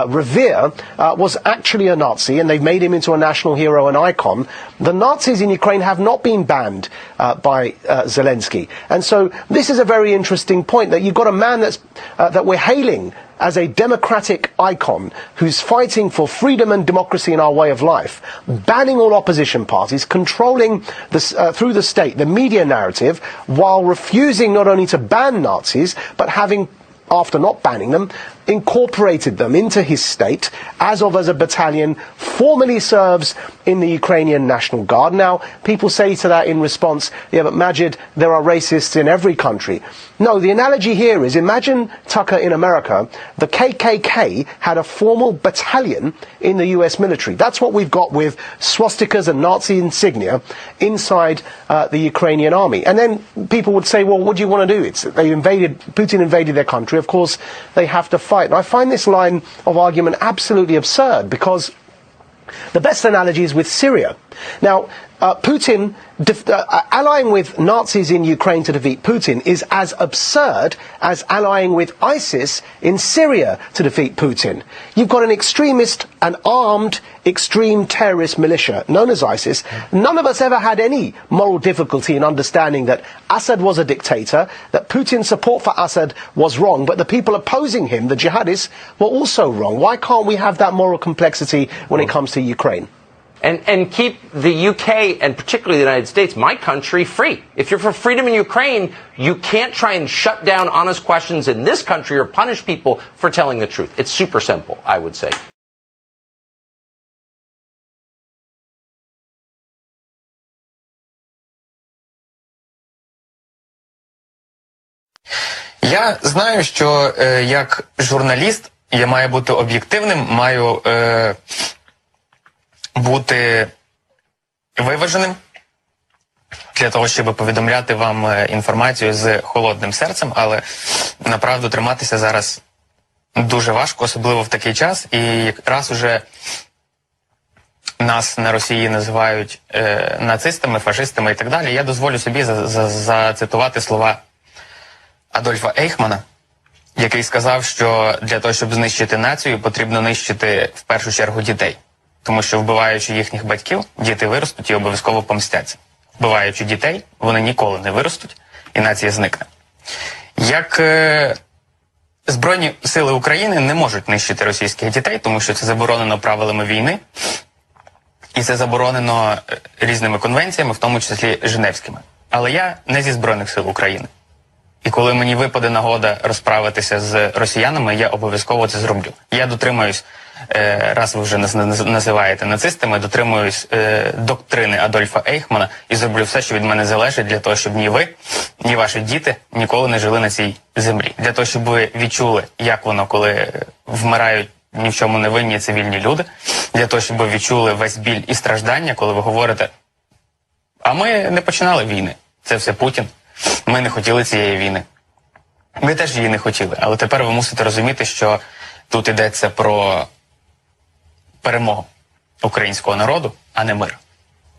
revere, was actually a Nazi, and they've made him into a national hero and icon. The Nazis in Ukraine have not been banned by Zelensky. And so this is a very interesting point, that you've got a man that's, that we're hailing as a democratic icon who's fighting for freedom and democracy in our way of life, banning all opposition parties, controlling through the state the media narrative, while refusing not only to ban Nazis, but having, after not banning them, incorporated them into his state as a battalion, formally serves in the Ukrainian National Guard. Now, people say to that in response, yeah, but Majid, there are racists in every country. No, the analogy here is, imagine, Tucker, in America, the KKK had a formal battalion in the US military. That's what we've got with swastikas and Nazi insignia inside the Ukrainian army. And then people would say, well, what do you want to do? Putin invaded their country. Of course, they have to fight. And I find this line of argument absolutely absurd, because the best analogy is with Syria. Now, Putin allying with Nazis in Ukraine to defeat Putin is as absurd as allying with ISIS in Syria to defeat Putin. You've got an extremist, an armed, extreme terrorist militia known as ISIS. None of us ever had any moral difficulty in understanding that Assad was a dictator, that Putin's support for Assad was wrong, but the people opposing him, the jihadists, were also wrong. Why can't we have that moral complexity when it comes to Ukraine? And keep the UK, and particularly the United States, my country, free. If you're for freedom in Ukraine, you can't try and shut down honest questions in this country or punish people for telling the truth. It's super simple, I would say. Я знаю, що як журналіст я маю бути об'єктивним, маю бути виваженим для того, щоб повідомляти вам інформацію з холодним серцем, але направду триматися зараз дуже важко, особливо в такий час. І якраз уже нас на Росії називають нацистами, фашистами і так далі, я дозволю собі зацитувати слова Адольфа Ейхмана, який сказав, що для того, щоб знищити націю, потрібно нищити в першу чергу дітей. Тому що вбиваючи їхніх батьків, діти виростуть і обов'язково помстяться. Вбиваючи дітей, вони ніколи не виростуть, і нація зникне. Як Збройні сили України не можуть нищити російських дітей, тому що це заборонено правилами війни, і це заборонено різними конвенціями, в тому числі Женевськими. Але я не зі Збройних сил України. І коли мені випаде нагода розправитися з росіянами, я обов'язково це зроблю. Я дотримуюсь, раз ви вже називаєте нацистами, дотримуюсь доктрини Адольфа Ейхмана і зроблю все, що від мене залежить, для того, щоб ні ви, ні ваші діти ніколи не жили на цій землі. Для того, щоб ви відчули, як воно, коли вмирають ні в чому не винні цивільні люди. Для того, щоб ви відчули весь біль і страждання, коли ви говорите, а ми не починали війни, це все Путін. Ми не хотіли цієї війни. Ми теж її не хотіли. Але тепер ви мусите розуміти, що тут йдеться про перемогу українського народу, а не мир.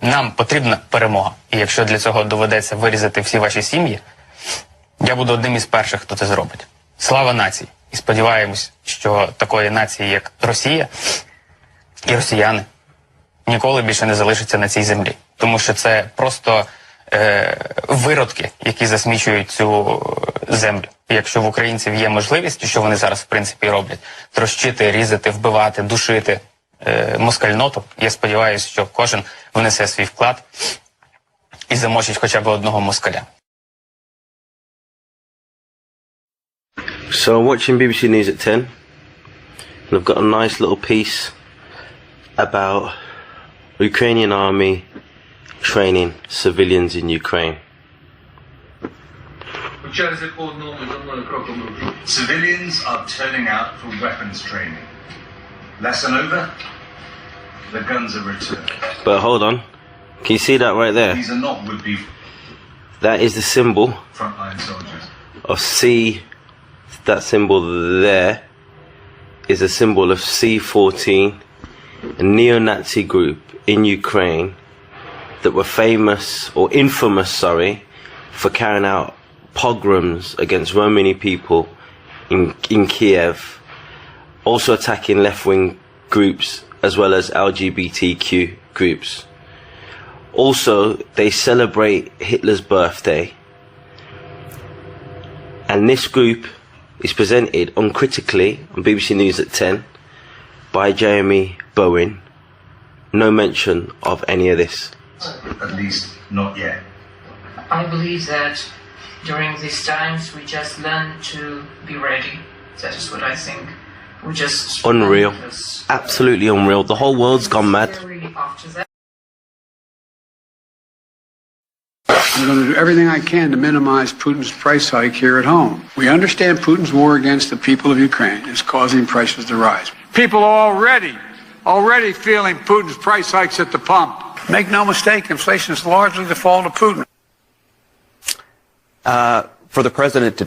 Нам потрібна перемога. І якщо для цього доведеться вирізати всі ваші сім'ї, я буду одним із перших, хто це зробить. Слава нації! І сподіваємось, що такої нації, як Росія і росіяни, ніколи більше не залишиться на цій землі. Тому що це просто виродки, які засмічують цю землю. І якщо в українців є можливість, що вони зараз в принципі роблять, трощити, різати, вбивати, душити москальноту, я сподіваюся, що кожен внесе свій вклад і замочить хоча б одного москаля. So I'm watching BBC News at 10, and I've got a nice little piece about Ukrainian army training civilians in Ukraine. Civilians are turning out for weapons training. Lesson over, the guns are returned. But hold on, can you see that right there? These are not would-be That is the symbol frontline soldiers. of C. That symbol there is a symbol of C-14, a neo-Nazi group in Ukraine that were famous, or infamous, for carrying out pogroms against Romani people in Kiev, also attacking left-wing groups as well as LGBTQ groups. Also, they celebrate Hitler's birthday, and this group is presented uncritically on BBC News at 10 by Jeremy Bowen. No mention of any of this. At least not yet. I believe that during these times we just learn to be ready. That is what I think. We just Unreal. Absolutely unreal. The whole world's gone mad. After that. I'm going to do everything I can to minimize Putin's price hike here at home. We understand Putin's war against the people of Ukraine is causing prices to rise. People are already feeling Putin's price hikes at the pump. Make no mistake, inflation is largely the fault of Putin. For the president to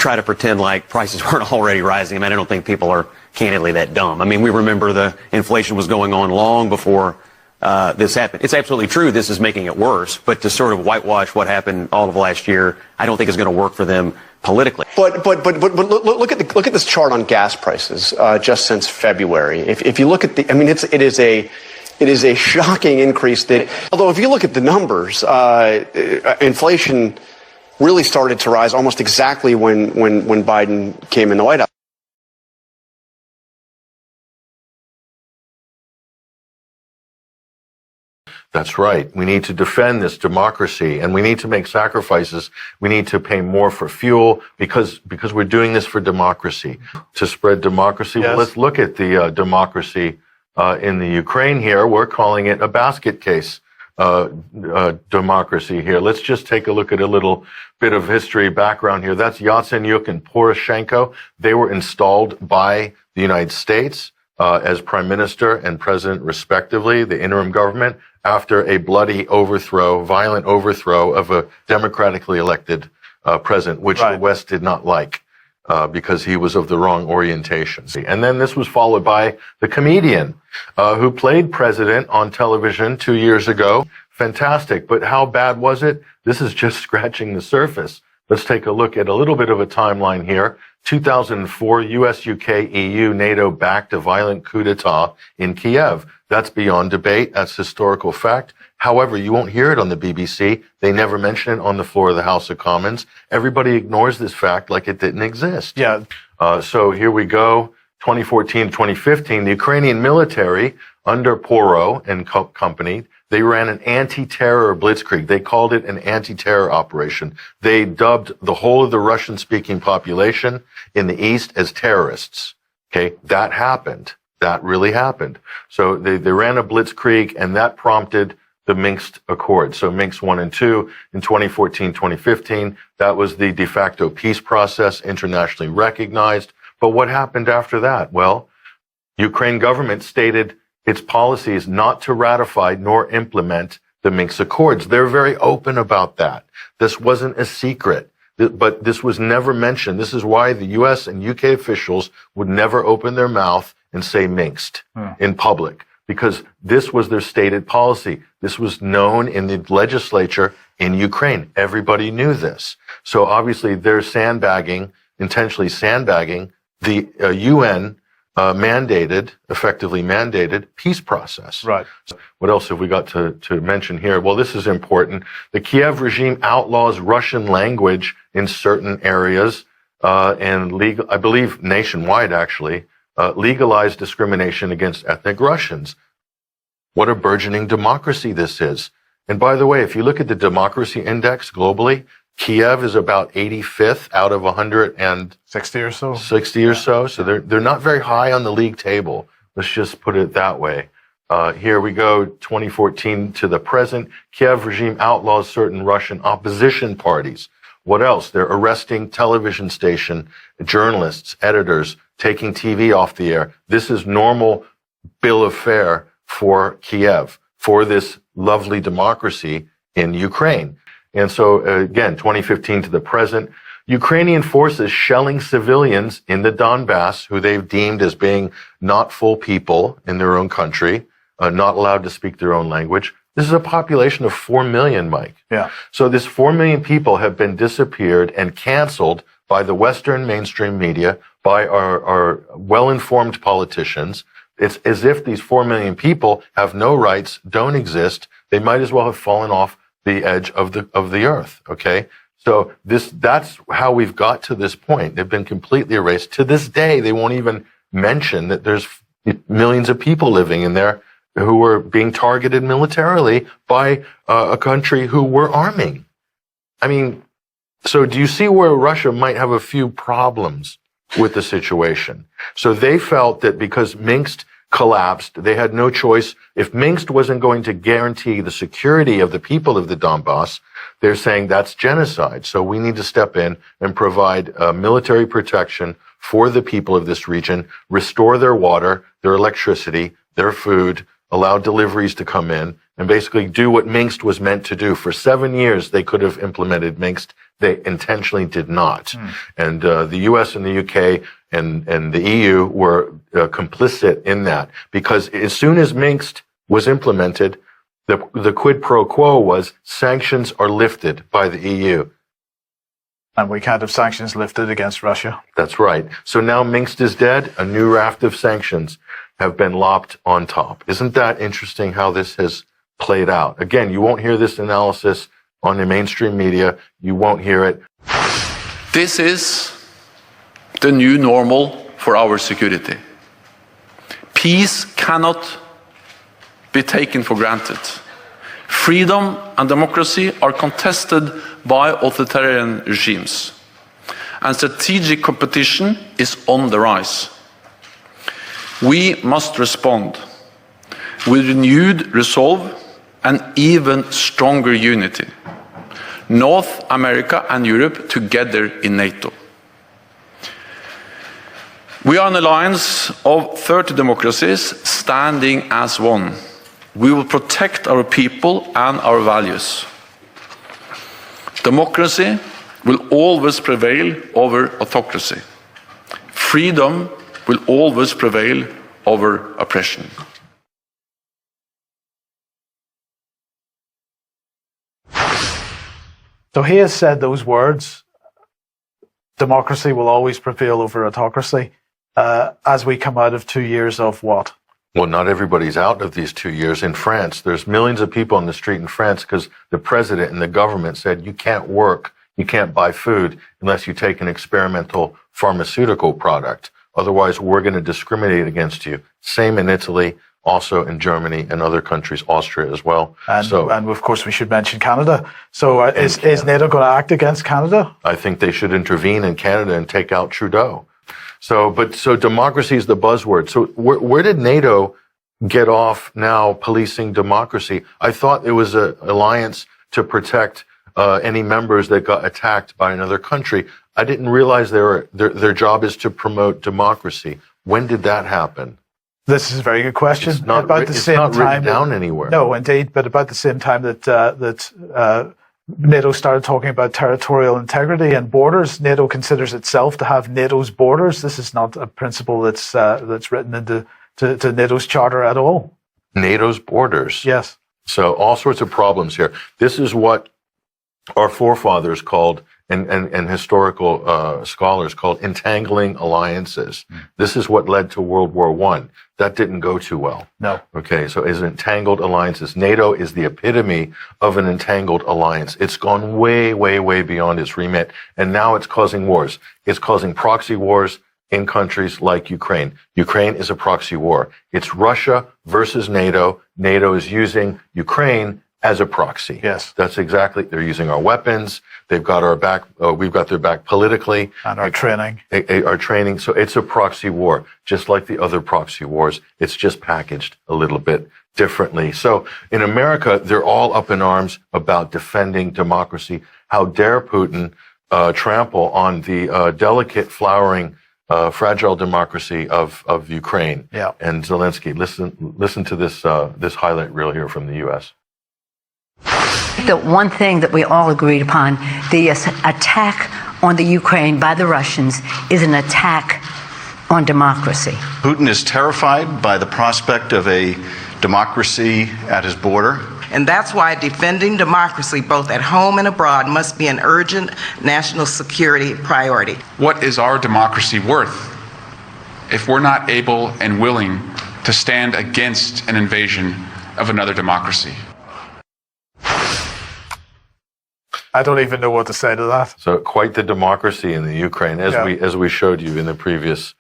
try to pretend like prices weren't already rising, I mean, I don't think people are candidly that dumb. I mean, we remember the inflation was going on long before this happened. It's absolutely true this is making it worse, but to sort of whitewash what happened all of last year, I don't think is going to work for them politically. But look at this chart on gas prices just since February. If you look at the, I mean, it is a shocking increase. Although if you look at the numbers, inflation really started to rise almost exactly when Biden came in the White House. That's right. We need to defend this democracy, and we need to make sacrifices. We need to pay more for fuel because we're doing this for democracy, to spread democracy. Yes. Well, let's look at the democracy in the Ukraine here. We're calling it a basket case. democracy here. Let's just take a look at a little bit of history background here. That's Yatsenyuk and Poroshenko. They were installed by the United States as prime minister and president, respectively, the interim government, after a bloody overthrow, violent overthrow of a democratically elected president, which the West did not like. Because he was of the wrong orientation. And then this was followed by the comedian who played president on television 2 years ago. Fantastic. But how bad was it? This is just scratching the surface. Let's take a look at a little bit of a timeline here. 2004, US, UK, EU, NATO backed a violent coup d'etat in Kiev. That's beyond debate. That's historical fact. However, you won't hear it on the BBC. They never mention it on the floor of the House of Commons. Everybody ignores this fact like it didn't exist. Yeah. So here we go. 2014 to 2015, the Ukrainian military under Poro and company, they ran an anti-terror blitzkrieg. They called it an anti-terror operation. They dubbed the whole of the Russian-speaking population in the East as terrorists. Okay, that happened. That really happened. So they ran a blitzkrieg, and that prompted the Minsk Accords. So Minsk 1 and 2 in 2014, 2015, that was the de facto peace process, internationally recognized. But what happened after that? Well, Ukraine government stated its policy is not to ratify nor implement the Minsk Accords. They're very open about that. This wasn't a secret, but this was never mentioned. This is why the US and UK officials would never open their mouth and say Minsk in public, because this was their stated policy. This was known in the legislature in Ukraine. Everybody knew this. So obviously they're sandbagging, intentionally sandbagging the UN effectively mandated peace process. Right. So what else have we got to mention here? Well, this is important. The Kiev regime outlaws Russian language in certain areas, and I believe nationwide actually, legalized discrimination against ethnic Russians. What a burgeoning democracy this is. And by the way, if you look at the democracy index globally, Kiev is about 85th out of 160 or so. 60 or so. So they're not very high on the league table. Let's just put it that way. Here we go, 2014 to the present. Kiev regime outlaws certain Russian opposition parties. What else? They're arresting television station journalists, editors, taking TV off the air. This is normal bill of fare for Kiev, for this lovely democracy in Ukraine. And so, again, 2015 to the present, Ukrainian forces shelling civilians in the Donbass, who they've deemed as being not full people in their own country, not allowed to speak their own language. This is a population of 4 million, Mike. Yeah. So this 4 million people have been disappeared and canceled by the Western mainstream media, by our well-informed politicians. It's as if these 4 million people have no rights, don't exist. They might as well have fallen off the edge of the earth. Okay. So that's how we've got to this point. They've been completely erased. To this day, they won't even mention that there's millions of people living in there who were being targeted militarily by a country who were arming. I mean, so do you see where Russia might have a few problems with the situation? So they felt that because Minsk collapsed, they had no choice. If Minsk wasn't going to guarantee the security of the people of the Donbass, they're saying that's genocide. So we need to step in and provide military protection for the people of this region, restore their water, their electricity, their food, allow deliveries to come in, and basically do what Minsk was meant to do. For 7 years, they could have implemented Minsk. They intentionally did not. And the US and the UK and the EU were complicit in that, because as soon as Minsk was implemented, the quid pro quo was sanctions are lifted by the EU. And we can't have sanctions lifted against Russia. That's right. So now Minsk is dead. A new raft of sanctions have been lopped on top. Isn't that interesting how this has played out? Again, you won't hear this analysis on the mainstream media. You won't hear it. This is the new normal for our security. Peace cannot be taken for granted. Freedom and democracy are contested by authoritarian regimes, and strategic competition is on the rise. We must respond with renewed resolve an even stronger unity. North America and Europe together in NATO. We are an alliance of 30 democracies standing as one. We will protect our people and our values. Democracy will always prevail over autocracy. Freedom will always prevail over oppression. So he has said those words, democracy will always prevail over autocracy, as we come out of 2 years of what? Well, not everybody's out of these 2 years. In France, there's millions of people on the street in France because the president and the government said you can't work, you can't buy food unless you take an experimental pharmaceutical product. Otherwise, we're going to discriminate against you. Same in Italy, also in Germany and other countries, Austria as well. And of course, we should mention Canada. So is NATO going to act against Canada? I think they should intervene in Canada and take out Trudeau. So democracy is the buzzword. So where did NATO get off now policing democracy? I thought it was an alliance to protect any members that got attacked by another country. I didn't realize their job is to promote democracy. When did that happen? This is a very good question. It's not written down anywhere. No, indeed, but about the same time that NATO started talking about territorial integrity and borders, NATO considers itself to have NATO's borders. This is not a principle that's written into NATO's charter at all. NATO's borders. Yes. So all sorts of problems here. This is what our forefathers called, and historical scholars called, entangling alliances. This is what led to World War I. That didn't go too well. No. Okay, so is entangled alliances. NATO is the epitome of an entangled alliance. It's gone way, way, way beyond its remit, and now it's causing wars. It's causing proxy wars in countries like Ukraine. Ukraine is a proxy war. It's Russia versus NATO. NATO is using Ukraine as a proxy. Yes. That's exactly, they're using our weapons. They've got our back, we've got their back politically. And our training. Our training. So it's a proxy war, just like the other proxy wars. It's just packaged a little bit differently. So in America, they're all up in arms about defending democracy. How dare Putin trample on the delicate, flowering, fragile democracy of Ukraine. Yeah. And Zelensky. Listen to this highlight reel here from the U.S. The one thing that we all agreed upon, the attack on the Ukraine by the Russians is an attack on democracy. Putin is terrified by the prospect of a democracy at his border. And that's why defending democracy, both at home and abroad, must be an urgent national security priority. What is our democracy worth if we're not able and willing to stand against an invasion of another democracy? I don't even know what to say to that. So quite the democracy in the Ukraine, as we showed you in the previous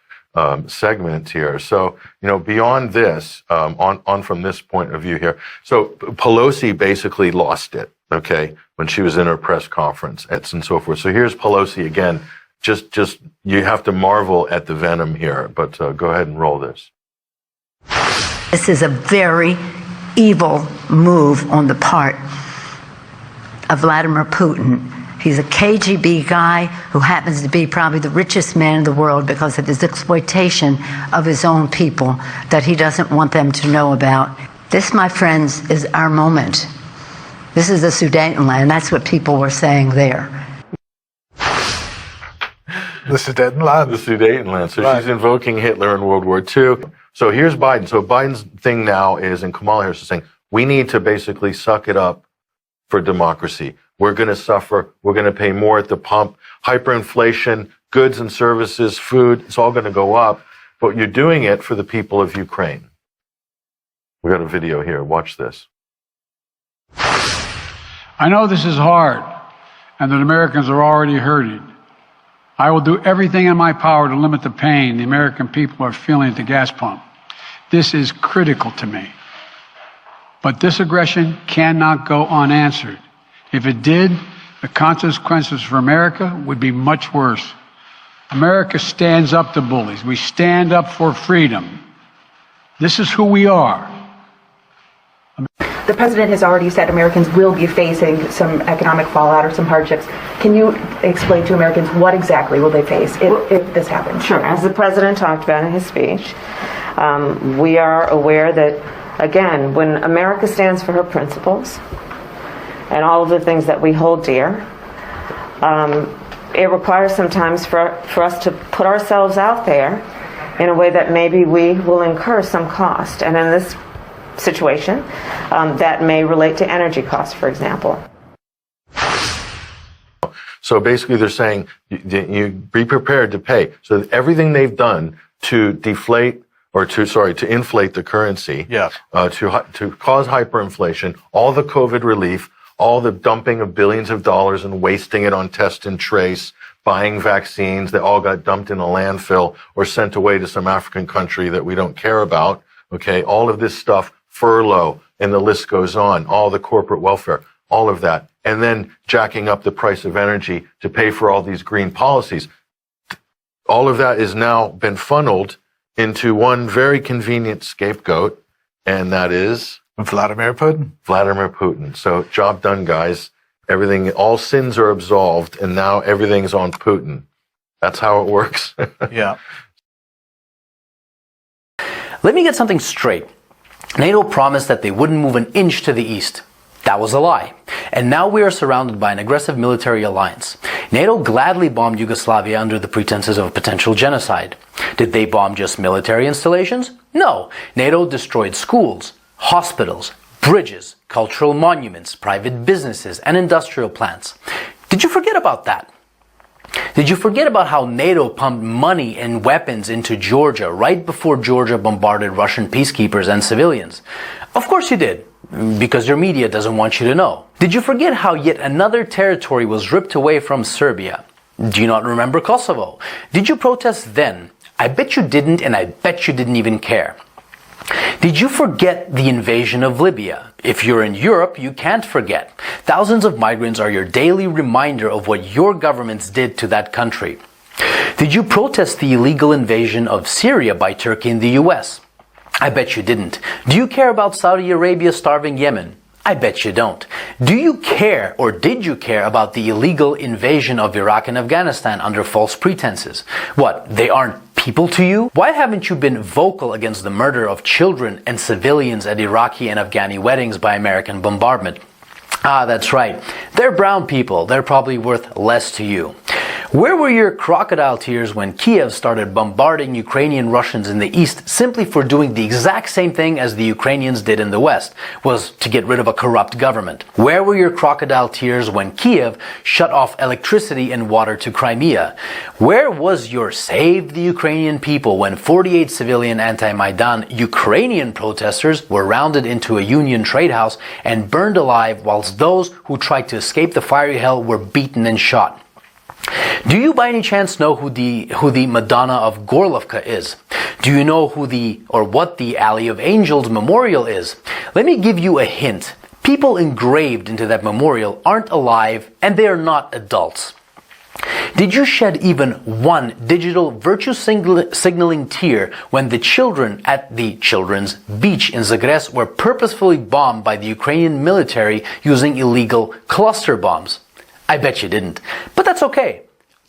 segment here. So, beyond this, on from this point of view here. So Pelosi basically lost it, okay, when she was in her press conference and so forth. So here's Pelosi again. Just you have to marvel at the venom here, but go ahead and roll this. This is a very evil move on the part of Vladimir Putin. He's a KGB guy who happens to be probably the richest man in the world because of his exploitation of his own people that he doesn't want them to know about. This, my friends, is our moment. This is the Sudetenland. That's what people were saying there. The Sudetenland. The Sudetenland. So she's invoking Hitler in World War II. So here's Biden. So Biden's thing now is, and Kamala Harris is saying, we need to basically suck it up for democracy. We're going to suffer. We're going to pay more at the pump. Hyperinflation, goods and services, food, it's all going to go up. But you're doing it for the people of Ukraine. We got a video here. Watch this. I know this is hard and that Americans are already hurting. I will do everything in my power to limit the pain the American people are feeling at the gas pump. This is critical to me. But this aggression cannot go unanswered. If it did, the consequences for America would be much worse. America stands up to bullies. We stand up for freedom. This is who we are. The president has already said Americans will be facing some economic fallout or some hardships. Can you explain to Americans what exactly will they face if this happens? Sure. As the president talked about in his speech, we are aware that, again, when America stands for her principles and all of the things that we hold dear, it requires sometimes for us to put ourselves out there in a way that maybe we will incur some cost. And in this situation, that may relate to energy costs, for example. So basically they're saying you be prepared to pay. So everything they've done to deflate or to inflate the currency, to cause hyperinflation, all the COVID relief, all the dumping of billions of dollars and wasting it on test and trace, buying vaccines that all got dumped in a landfill or sent away to some African country that we don't care about. Okay. All of this stuff, furlough, and the list goes on, all the corporate welfare, all of that. And then jacking up the price of energy to pay for all these green policies. All of that has now been funneled into one very convenient scapegoat, and that is Vladimir Putin. Vladimir Putin. So job done, guys. Everything, all sins are absolved, and now everything's on Putin. That's how it works. Yeah. Let me get something straight. NATO promised that they wouldn't move an inch to the east. That was a lie. And now we are surrounded by an aggressive military alliance. NATO gladly bombed Yugoslavia under the pretenses of potential genocide. Did they bomb just military installations? No. NATO destroyed schools, hospitals, bridges, cultural monuments, private businesses, and industrial plants. Did you forget about that? Did you forget about how NATO pumped money and weapons into Georgia right before Georgia bombarded Russian peacekeepers and civilians? Of course you did, because your media doesn't want you to know. Did you forget how yet another territory was ripped away from Serbia? Do you not remember Kosovo? Did you protest then? I bet you didn't, and I bet you didn't even care. Did you forget the invasion of Libya? If you're in Europe, you can't forget. Thousands of migrants are your daily reminder of what your governments did to that country. Did you protest the illegal invasion of Syria by Turkey and the US? I bet you didn't. Do you care about Saudi Arabia starving Yemen? I bet you don't. Do you care, or did you care, about the illegal invasion of Iraq and Afghanistan under false pretenses? What, they aren't people to you? Why haven't you been vocal against the murder of children and civilians at Iraqi and Afghani weddings by American bombardment? Ah, that's right. They're brown people. They're probably worth less to you. Where were your crocodile tears when Kiev started bombarding Ukrainian Russians in the east simply for doing the exact same thing as the Ukrainians did in the west, was to get rid of a corrupt government? Where were your crocodile tears when Kiev shut off electricity and water to Crimea? Where was your Save the Ukrainian People when 48 civilian anti-Maidan Ukrainian protesters were rounded into a Union trade house and burned alive, whilst those who tried to escape the fiery hell were beaten and shot? Do you by any chance know who the Madonna of Gorlovka is? Do you know what the Alley of Angels memorial is? Let me give you a hint. People engraved into that memorial aren't alive, and they are not adults. Did you shed even one digital virtue signaling tear when the children at the children's beach in Zagreb were purposefully bombed by the Ukrainian military using illegal cluster bombs? I bet you didn't. But that's okay.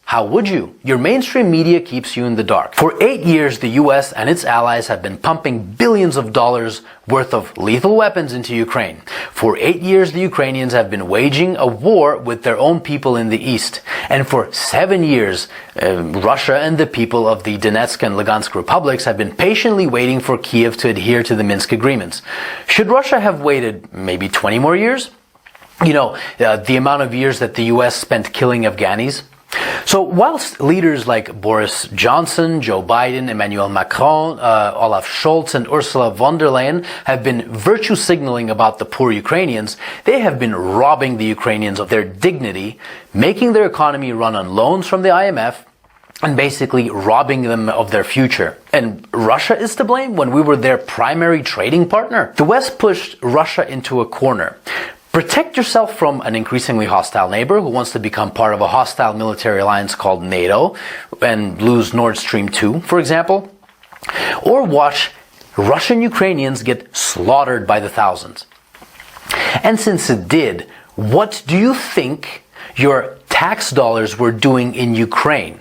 How would you? Your mainstream media keeps you in the dark. For 8 years, the US and its allies have been pumping billions of dollars worth of lethal weapons into Ukraine. For 8 years, the Ukrainians have been waging a war with their own people in the east. And for 7 years, Russia and the people of the Donetsk and Lugansk republics have been patiently waiting for Kiev to adhere to the Minsk agreements. Should Russia have waited maybe 20 more years? You know, the amount of years that the US spent killing Afghanis. So whilst leaders like Boris Johnson, Joe Biden, Emmanuel Macron, Olaf Scholz and Ursula von der Leyen have been virtue signaling about the poor Ukrainians, they have been robbing the Ukrainians of their dignity, making their economy run on loans from the IMF, and basically robbing them of their future. And Russia is to blame when we were their primary trading partner? The West pushed Russia into a corner. Protect yourself from an increasingly hostile neighbor who wants to become part of a hostile military alliance called NATO and lose Nord Stream 2, for example. Or watch Russian Ukrainians get slaughtered by the thousands. And since it did, what do you think your tax dollars were doing in Ukraine?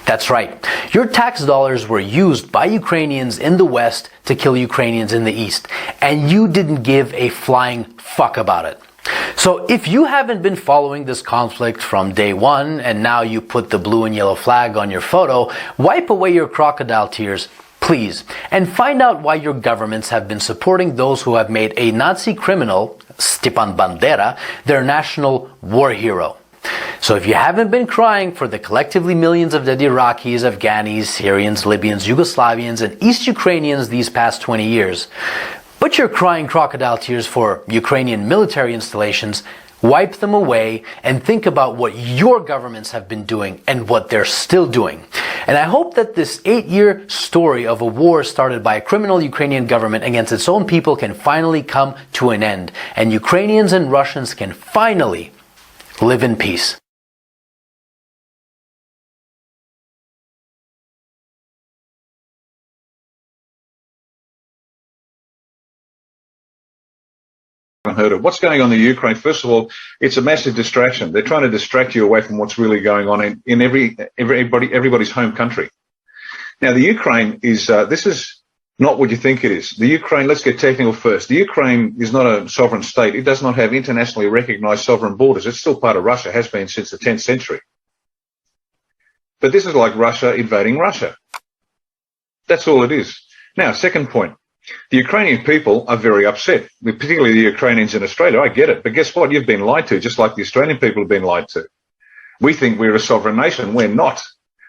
That's right. Your tax dollars were used by Ukrainians in the West to kill Ukrainians in the East, and you didn't give a flying fuck about it. So if you haven't been following this conflict from day one, and now you put the blue and yellow flag on your photo, wipe away your crocodile tears, please, and find out why your governments have been supporting those who have made a Nazi criminal, Stepan Bandera, their national war hero. So if you haven't been crying for the collectively millions of dead Iraqis, Afghanis, Syrians, Libyans, Yugoslavians, and East Ukrainians these past 20 years, but you're crying crocodile tears for Ukrainian military installations, wipe them away and think about what your governments have been doing and what they're still doing. And I hope that this 8-year story of a war started by a criminal Ukrainian government against its own people can finally come to an end, and Ukrainians and Russians can finally live in peace. Heard of. What's going on in Ukraine? First of all, it's a massive distraction. They're trying to distract you away from what's really going on in everybody's home country. Now, the Ukraine is, this is not what you think it is. The Ukraine, let's get technical first. The Ukraine is not a sovereign state. It does not have internationally recognized sovereign borders. It's still part of Russia, has been since the 10th century. But this is like Russia invading Russia. That's all it is. Now, second point. The Ukrainian people are very upset, particularly the Ukrainians in Australia. I get it. But guess what? You've been lied to, just like the Australian people have been lied to. We think we're a sovereign nation. We're not.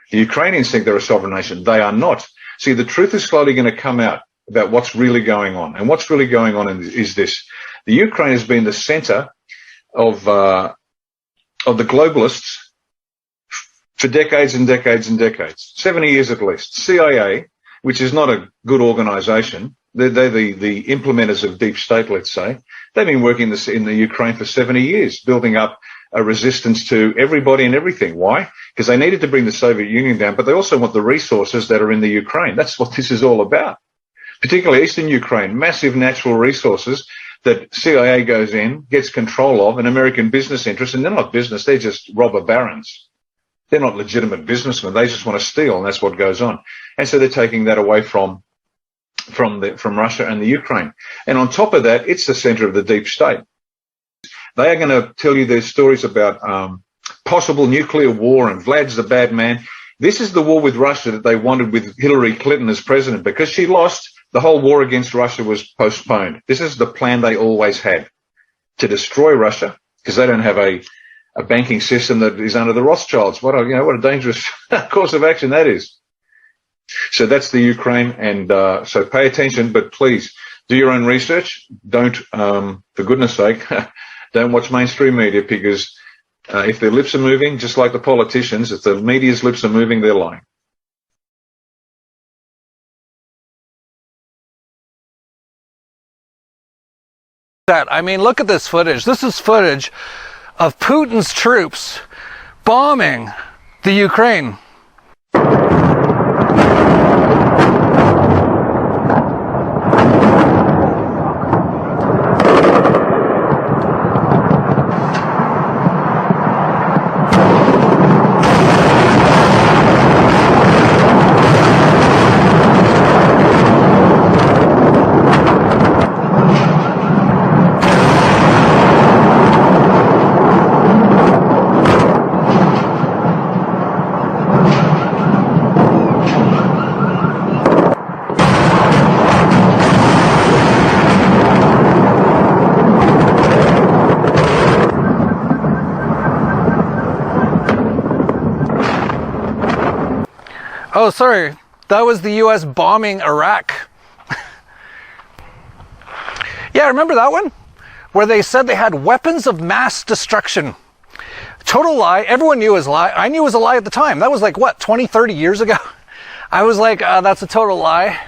The Ukrainians think they're a sovereign nation. They are not. See, the truth is slowly going to come out about what's really going on. And what's really going on is this. The Ukraine has been the center of the globalists for decades and decades and decades. 70 years at least. CIA, which is not a good organization. They're the implementers of deep state, let's say. They've been working in the Ukraine for 70 years, building up a resistance to everybody and everything. Why? Because they needed to bring the Soviet Union down, but they also want the resources that are in the Ukraine. That's what this is all about. Particularly Eastern Ukraine, massive natural resources that CIA goes in, gets control of, and American business interests, and they're not business, they're just robber barons. They're not legitimate businessmen, they just want to steal, and that's what goes on. And so they're taking that away from Russia and the Ukraine. And on top of that, it's the center of the deep state. They are going to tell you their stories about possible nuclear war and Vlad's the bad man. This is the war with Russia that they wanted with Hillary Clinton as president. Because she lost, the whole war against Russia was postponed. This is the plan they always had, to destroy Russia, because they don't have a banking system that is under the Rothschilds. What a dangerous course of action that is. So that's the Ukraine, and so pay attention, but please do your own research. Don't, for goodness sake, don't watch mainstream media, because if their lips are moving, just like the politicians, if the media's lips are moving, they're lying. I mean, look at this footage. This is footage of Putin's troops bombing the Ukraine. Oh, sorry, that was the US bombing Iraq. Yeah, remember that one? Where they said they had weapons of mass destruction. Total lie. Everyone knew it was a lie. I knew it was a lie at the time. That was like, what, 20, 30 years ago? I was like, that's a total lie.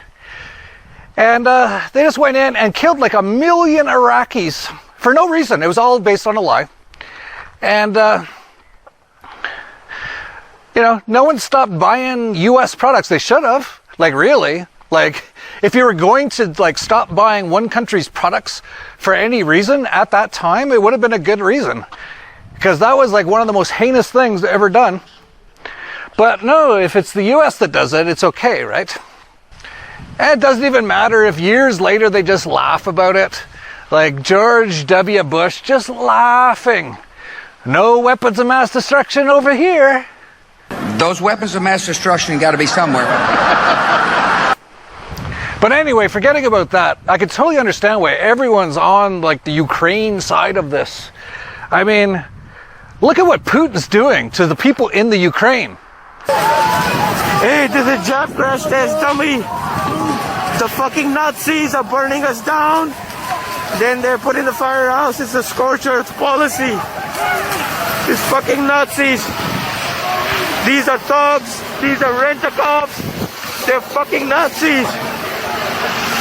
And they just went in and killed like 1 million Iraqis for no reason. It was all based on a lie. And no one stopped buying U.S. products. They should have. Like, really? Like, if you were going to like stop buying one country's products for any reason at that time, it would have been a good reason. Because that was like one of the most heinous things ever done. But no, if it's the US that does it, it's okay, right? And it doesn't even matter if years later they just laugh about it. Like George W. Bush just laughing. No weapons of mass destruction over here. Those weapons of mass destruction got to be somewhere. But anyway, forgetting about that, I can totally understand why everyone's on like the Ukraine side of this. I mean, look at what Putin's doing to the people in the Ukraine. Hey, this is job crash test dummy. The fucking Nazis are burning us down. Then they're putting the firehouse. It's a scorched earth policy. These fucking Nazis. These are thugs. These are rent-a-cops. They're fucking Nazis.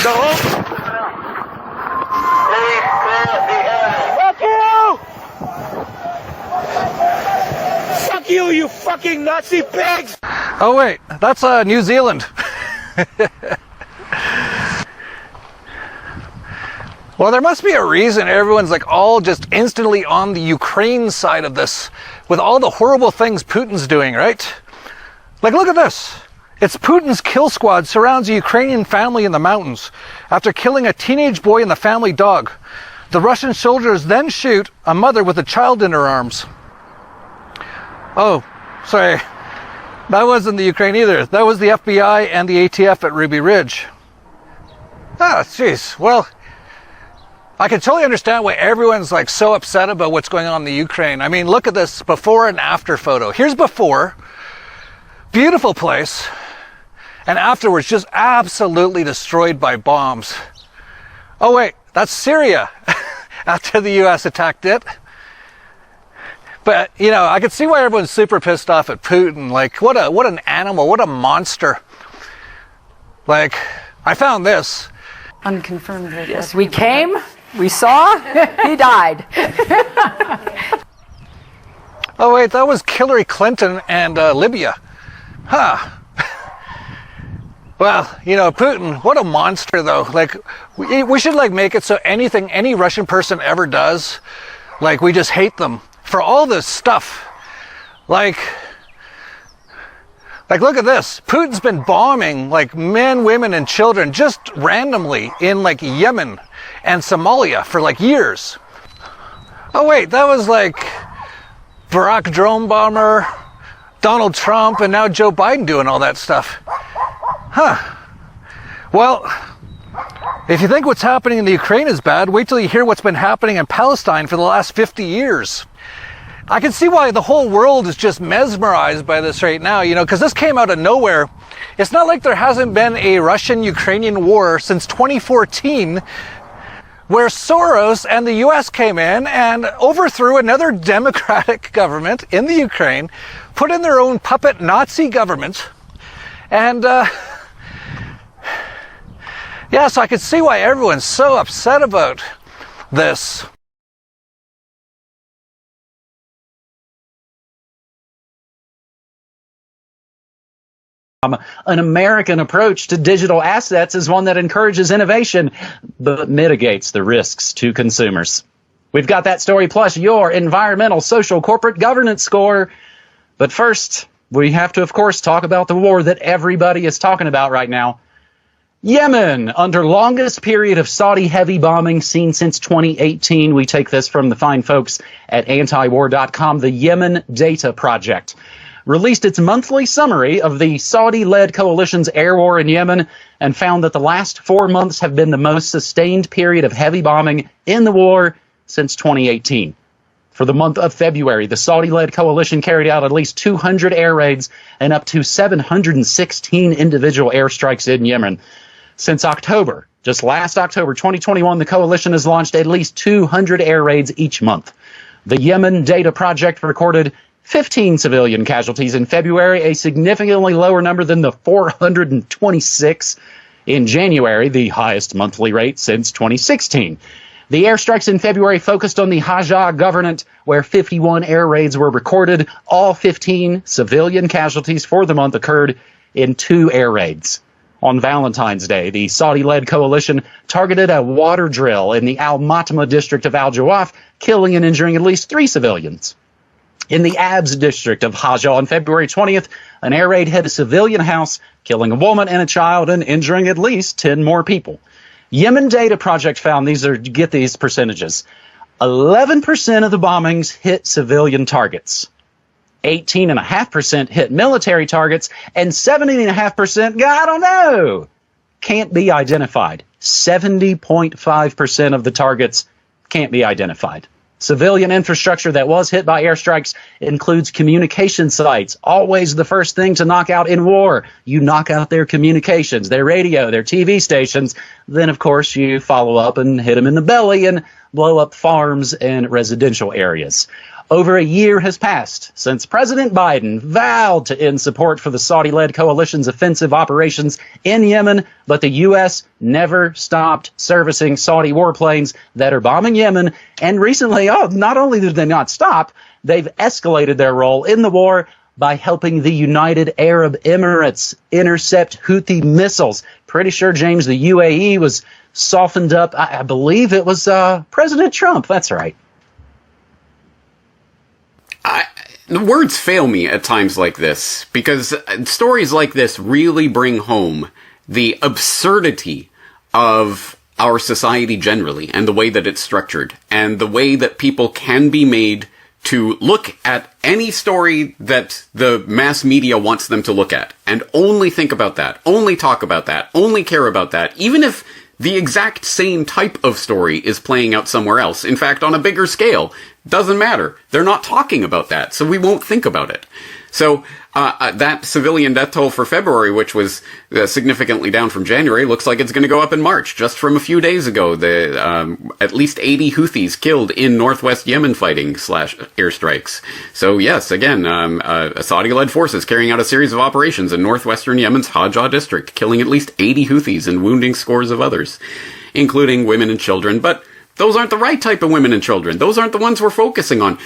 The whole... Fuck you! Fuck you, you fucking Nazi pigs! Oh wait, that's New Zealand. Well, there must be a reason everyone's like all just instantly on the Ukraine side of this with all the horrible things Putin's doing, right? Like, look at this. It's Putin's kill squad surrounds a Ukrainian family in the mountains after killing a teenage boy and the family dog. The Russian soldiers then shoot a mother with a child in her arms. Oh, sorry. That wasn't the Ukraine either. That was the FBI and the ATF at Ruby Ridge. Ah, jeez. Well, I can totally understand why everyone's like so upset about what's going on in the Ukraine. I mean, look at this before and after photo. Here's before. Beautiful place. And afterwards, just absolutely destroyed by bombs. Oh wait, that's Syria after the US attacked it. But, you know, I can see why everyone's super pissed off at Putin. Like, what an animal, what a monster. Like, I found this. Unconfirmed. Yes, we came, we saw, he died. Oh wait, that was Hillary Clinton and Libya. Huh. Well, you know, Putin, what a monster though. Like, we should like make it so anything any Russian person ever does, like we just hate them for all this stuff. Like look at this. Putin's been bombing like men, women, and children just randomly in like Yemen and Somalia for like years. Oh wait, that was like Barack drone bomber, Donald Trump, and now Joe Biden doing all that stuff. Huh. Well, if you think what's happening in the Ukraine is bad, wait till you hear what's been happening in Palestine for the last 50 years. I can see why the whole world is just mesmerized by this right now, you know, because this came out of nowhere. It's not like there hasn't been a Russian-Ukrainian war since 2014, where Soros and the US came in and overthrew another democratic government in the Ukraine, put in their own puppet Nazi government, and yeah, so I could see why everyone's so upset about this. An American approach to digital assets is one that encourages innovation, but mitigates the risks to consumers. We've got that story plus your environmental, social, corporate governance score. But first, we have to, of course, talk about the war that everybody is talking about right now. Yemen, under longest period of Saudi heavy bombing seen since 2018. We take this from the fine folks at antiwar.com. The Yemen Data Project released its monthly summary of the Saudi-led coalition's air war in Yemen and found that the last 4 months have been the most sustained period of heavy bombing in the war since 2018. For the month of February, the Saudi-led coalition carried out at least 200 air raids and up to 716 individual airstrikes in Yemen. Since October, just last October 2021, the coalition has launched at least 200 air raids each month. The Yemen Data Project recorded 15 civilian casualties in February, a significantly lower number than the 426 in January, the highest monthly rate since 2016. The airstrikes in February focused on the Hajj Governorate, where 51 air raids were recorded. All 15 civilian casualties for the month occurred in 2 air raids. On Valentine's Day, the Saudi-led coalition targeted a water drill in the Al-Matama district of Al-Jawaf, killing and injuring at least 3 civilians. In the Abs district of Hajj on February 20th, an air raid hit a civilian house, killing a woman and a child and injuring at least 10 more people. Yemen Data Project found get these percentages. 11% of the bombings hit civilian targets. 18.5% hit military targets, and 17.5%, I don't know, can't be identified. 70.5% of the targets can't be identified. Civilian infrastructure that was hit by airstrikes includes communication sites. Always the first thing to knock out in war. You knock out their communications, their radio, their TV stations. Then, of course, you follow up and hit them in the belly and blow up farms and residential areas. Over a year has passed since President Biden vowed to end support for the Saudi-led coalition's offensive operations in Yemen, but the U.S. never stopped servicing Saudi warplanes that are bombing Yemen. And recently, not only did they not stop, they've escalated their role in the war by helping the United Arab Emirates intercept Houthi missiles. Pretty sure, James, the UAE was softened up. I believe it was President Trump. That's right. The words fail me at times like this, because stories like this really bring home the absurdity of our society generally, and the way that it's structured, and the way that people can be made to look at any story that the mass media wants them to look at, and only think about that, only talk about that, only care about that, even if the exact same type of story is playing out somewhere else. In fact, on a bigger scale. Doesn't matter. They're not talking about that, so we won't think about it. So that civilian death toll for February, which was significantly down from January, looks like it's going to go up in March. Just from a few days ago, at least 80 Houthis killed in northwest Yemen fighting / airstrikes. So yes, again, Saudi-led forces carrying out a series of operations in northwestern Yemen's Hajj district, killing at least 80 Houthis and wounding scores of others, including women and children. But those aren't the right type of women and children. Those aren't the ones we're focusing on.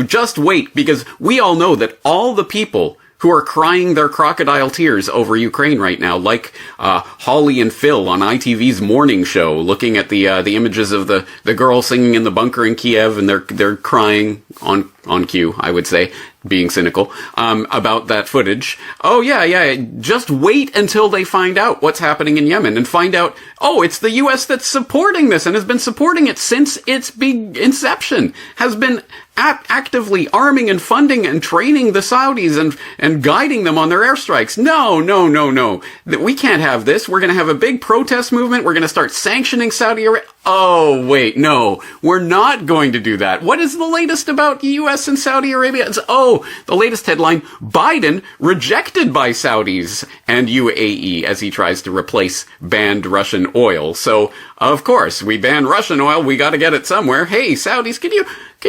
Just wait, because we all know that all the people who are crying their crocodile tears over Ukraine right now, like Holly and Phil on ITV's morning show, looking at the images of the girl singing in the bunker in Kiev, and they're crying on cue, I would say, being cynical, about that footage. Oh yeah, just wait until they find out what's happening in Yemen and find out, it's the US that's supporting this and has been supporting it since its big inception, has been actively arming and funding and training the Saudis and guiding them on their airstrikes. No. We can't have this. We're going to have a big protest movement. We're going to start sanctioning Saudi Arabia. Oh, wait, no, we're not going to do that. What is the latest about the U.S. and Saudi Arabia? The latest headline, Biden rejected by Saudis and UAE as he tries to replace banned Russian oil. So, of course, we ban Russian oil. We got to get it somewhere. Hey, Saudis, can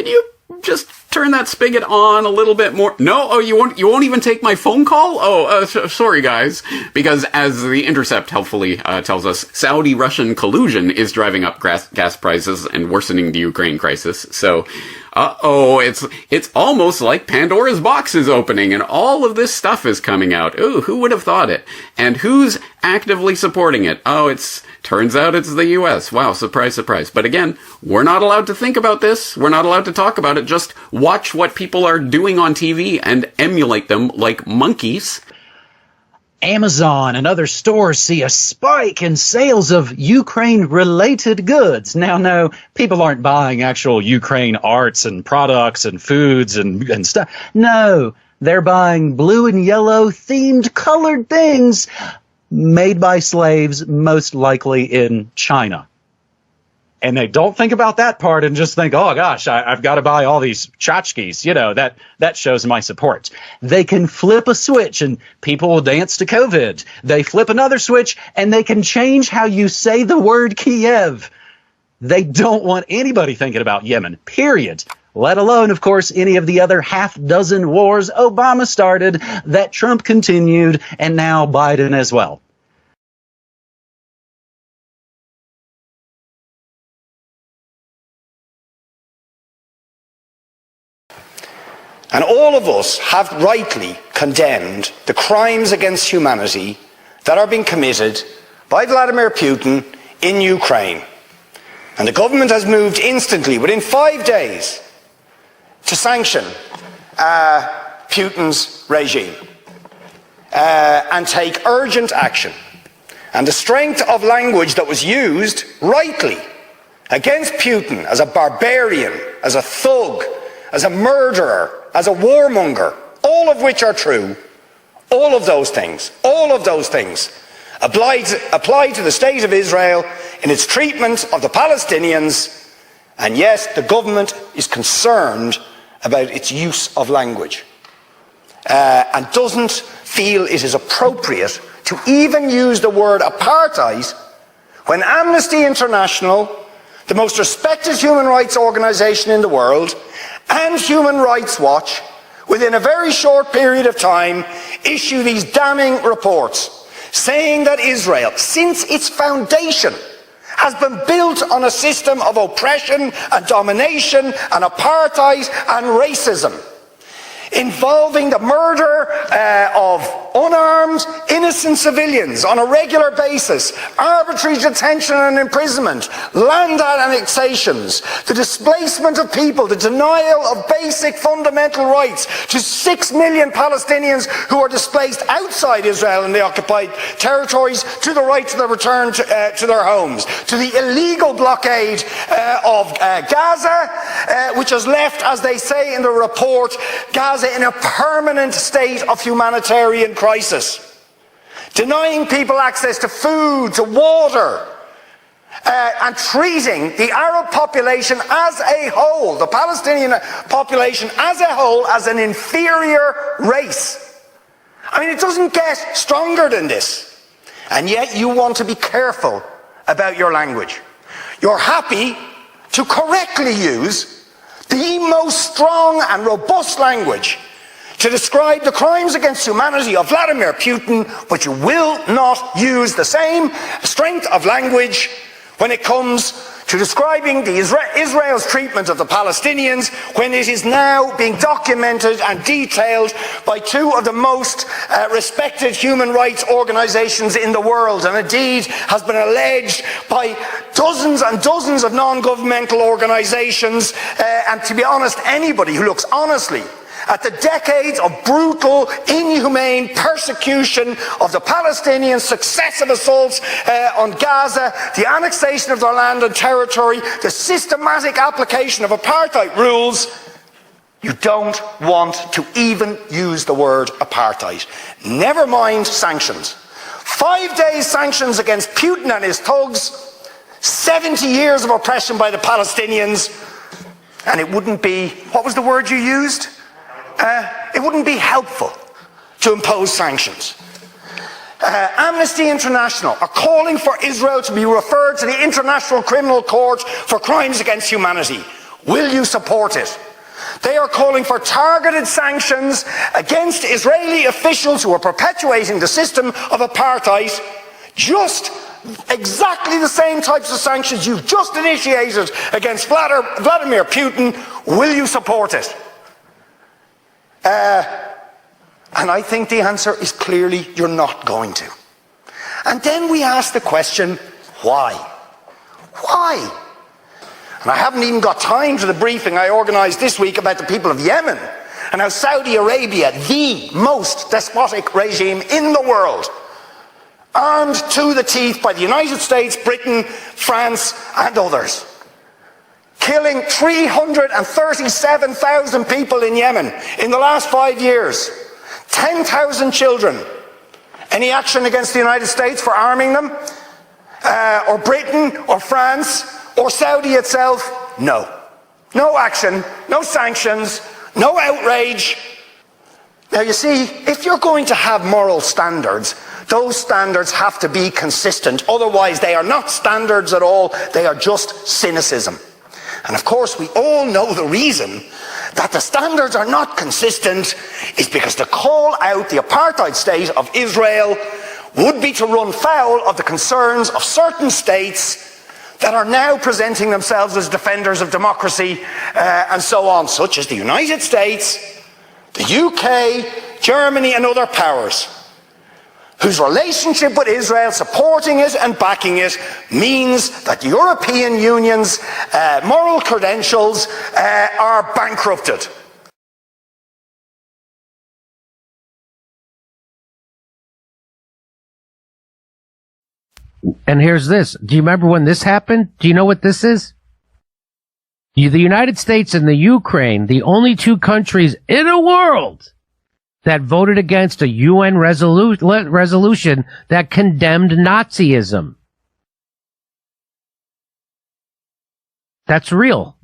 you just turn that spigot on a little bit more? No? You won't even take my phone call? Sorry guys. Because as The Intercept helpfully tells us, Saudi-Russian collusion is driving up gas prices and worsening the Ukraine crisis. So, it's almost like Pandora's box is opening and all of this stuff is coming out. Ooh, who would have thought it? And who's actively supporting it? Turns out it's the U.S. Wow, surprise, surprise. But again, we're not allowed to think about this. We're not allowed to talk about it. Just watch what people are doing on TV and emulate them like monkeys. Amazon and other stores see a spike in sales of Ukraine-related goods. Now, no, people aren't buying actual Ukraine arts and products and foods and stuff. No, they're buying blue and yellow themed colored things made by slaves, most likely in China. And they don't think about that part and just think, oh gosh, I've got to buy all these tchotchkes. That shows my support. They can flip a switch and people will dance to COVID. They flip another switch and they can change how you say the word Kiev. They don't want anybody thinking about Yemen, period. Let alone, of course, any of the other half-dozen wars Obama started that Trump continued, and now Biden as well. And all of us have rightly condemned the crimes against humanity that are being committed by Vladimir Putin in Ukraine. And the government has moved instantly, within 5 days, to sanction Putin's regime and take urgent action. And the strength of language that was used, rightly, against Putin as a barbarian, as a thug, as a murderer, as a warmonger, all of which are true, all of those things apply to the state of Israel in its treatment of the Palestinians, and yes, the government is concerned about its use of language and doesn't feel it is appropriate to even use the word apartheid when Amnesty International, the most respected human rights organisation in the world, and Human Rights Watch, within a very short period of time, issue these damning reports saying that Israel, since its foundation, has been built on a system of oppression and domination and apartheid and racism, involving the murder of unarmed, innocent civilians on a regular basis, arbitrary detention and imprisonment, land annexations, the displacement of people, the denial of basic fundamental rights to 6 million Palestinians who are displaced outside Israel and the occupied territories, to the right to the return to their homes, to the illegal blockade of Gaza, which has left, as they say in the report, Gaza in a permanent state of humanitarian crisis, denying people access to food, to water, and treating the Arab population as a whole, the Palestinian population as a whole, as an inferior race. I mean, it doesn't get stronger than this. And yet you want to be careful about your language. You're happy to correctly use the most strong and robust language to describe the crimes against humanity of Vladimir Putin, but you will not use the same strength of language when it comes to describing Israel's treatment of the Palestinians, when it is now being documented and detailed by two of the most respected human rights organisations in the world, and indeed has been alleged by dozens and dozens of non-governmental organisations, and to be honest, anybody who looks honestly at the decades of brutal, inhumane persecution of the Palestinians, successive assaults on Gaza, the annexation of their land and territory, the systematic application of apartheid rules, you don't want to even use the word apartheid. Never mind sanctions. 5 days sanctions against Putin and his thugs, 70 years of oppression by the Palestinians, and it wouldn't be, what was the word you used? It wouldn't be helpful to impose sanctions. Amnesty International are calling for Israel to be referred to the International Criminal Court for crimes against humanity. Will you support it? They are calling for targeted sanctions against Israeli officials who are perpetuating the system of apartheid, just exactly the same types of sanctions you've just initiated against Vladimir Putin. Will you support it? And I think the answer is clearly you're not going to. And then we ask the question, why? Why? And I haven't even got time to the briefing I organised this week about the people of Yemen and how Saudi Arabia, the most despotic regime in the world, armed to the teeth by the United States, Britain, France and others, killing 337,000 people in Yemen in the last 5 years, 10,000 children. Any action against the United States for arming them? Or Britain, or France, or Saudi itself? No. No action, no sanctions, no outrage. Now you see, if you're going to have moral standards, those standards have to be consistent. Otherwise they are not standards at all, they are just cynicism. And of course, we all know the reason that the standards are not consistent is because to call out the apartheid state of Israel would be to run foul of the concerns of certain states that are now presenting themselves as defenders of democracy and so on, such as the United States, the UK, Germany and other powers. whose relationship with Israel, supporting it and backing it, means that the European Union's moral credentials are bankrupted. And here's this. Do you remember when this happened? Do you know what this is? The United States and the Ukraine, the only two countries in the world that voted against a UN resolution that condemned Nazism. That's real.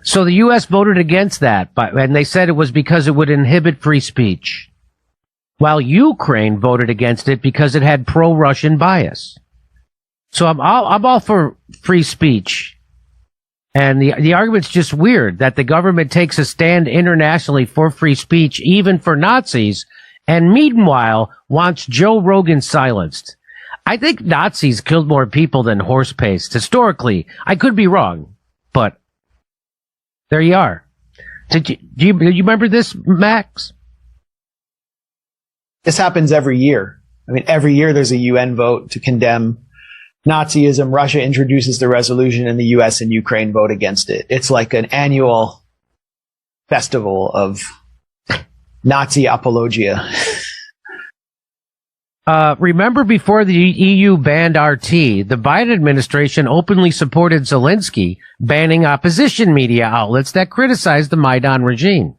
So the U.S. voted against that, and they said it was because it would inhibit free speech, while Ukraine voted against it because it had pro-Russian bias. So I'm all for free speech. And the argument's just weird that the government takes a stand internationally for free speech, even for Nazis, and meanwhile wants Joe Rogan silenced. I think Nazis killed more people than horse paste. Historically, I could be wrong, but there you are. Do you remember this, Max? This happens every year. I mean, every year there's a UN vote to condemn Nazism. Russia introduces the resolution and the US and Ukraine vote against it. It's like an annual festival of Nazi apologia. Remember before the EU banned RT, the Biden administration openly supported Zelensky banning opposition media outlets that criticized the Maidan regime.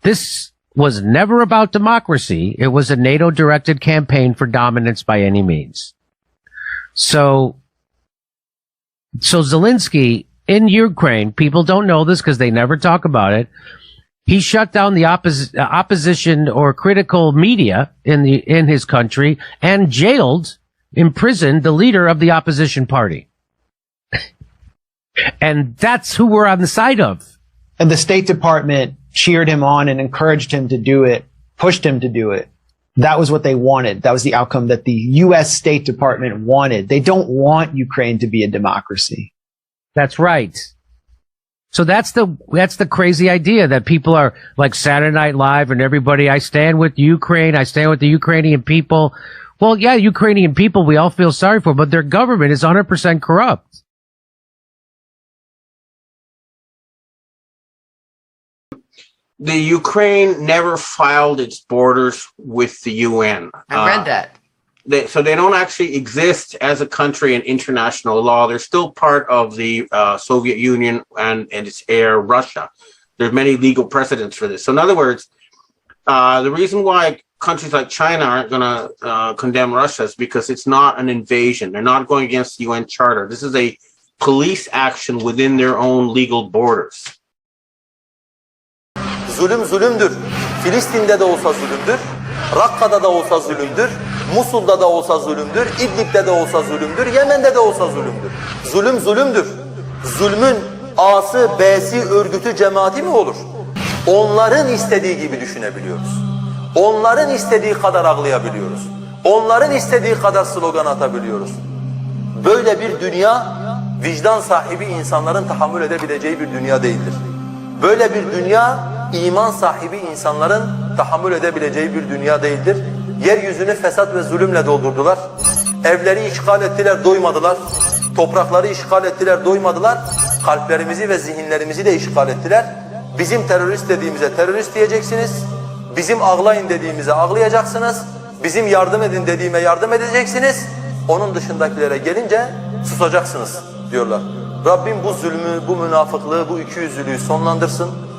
This was never about democracy. It was a NATO-directed campaign for dominance by any means. So Zelensky in Ukraine, people don't know this because they never talk about it. He shut down the opposition or critical media in his country and jailed, imprisoned the leader of the opposition party. And that's who we're on the side of. And the State Department cheered him on and encouraged him to do it, pushed him to do it. That was what they wanted. That was the outcome that the U.S. State Department wanted. They don't want Ukraine to be a democracy. That's right. So that's the crazy idea that people are like Saturday Night Live and everybody, I stand with Ukraine, I stand with the Ukrainian people. Well, yeah, Ukrainian people we all feel sorry for, but their government is 100% corrupt. The Ukraine never filed its borders with the UN. I read that. So they don't actually exist as a country in international law. They're still part of the Soviet Union and its heir, Russia. There's many legal precedents for this. So in other words, the reason why countries like China aren't going to condemn Russia is because it's not an invasion. They're not going against the UN Charter. This is a police action within their own legal borders. Zulüm zulümdür. Filistin'de de olsa zulümdür. Rakka'da da olsa zulümdür. Musul'da da olsa zulümdür. İdlib'de de olsa zulümdür. Yemen'de de olsa zulümdür. Zulüm zulümdür. Zulmün A'sı, B'si, örgütü, cemaati mi olur? Onların istediği gibi düşünebiliyoruz. Onların istediği kadar ağlayabiliyoruz. Onların istediği kadar slogan atabiliyoruz. Böyle bir dünya vicdan sahibi insanların tahammül edebileceği bir dünya değildir. Böyle bir dünya iman sahibi insanların tahammül edebileceği bir dünya değildir. Yeryüzünü fesat ve zulümle doldurdular. Evleri işgal ettiler, doymadılar. Toprakları işgal ettiler, doymadılar. Kalplerimizi ve zihinlerimizi de işgal ettiler. Bizim terörist dediğimize terörist diyeceksiniz. Bizim ağlayın dediğimize ağlayacaksınız. Bizim yardım edin dediğime yardım edeceksiniz. Onun dışındakilere gelince susacaksınız diyorlar. Rabbim bu zulmü, bu münafıklığı, bu ikiyüzlülüğü sonlandırsın.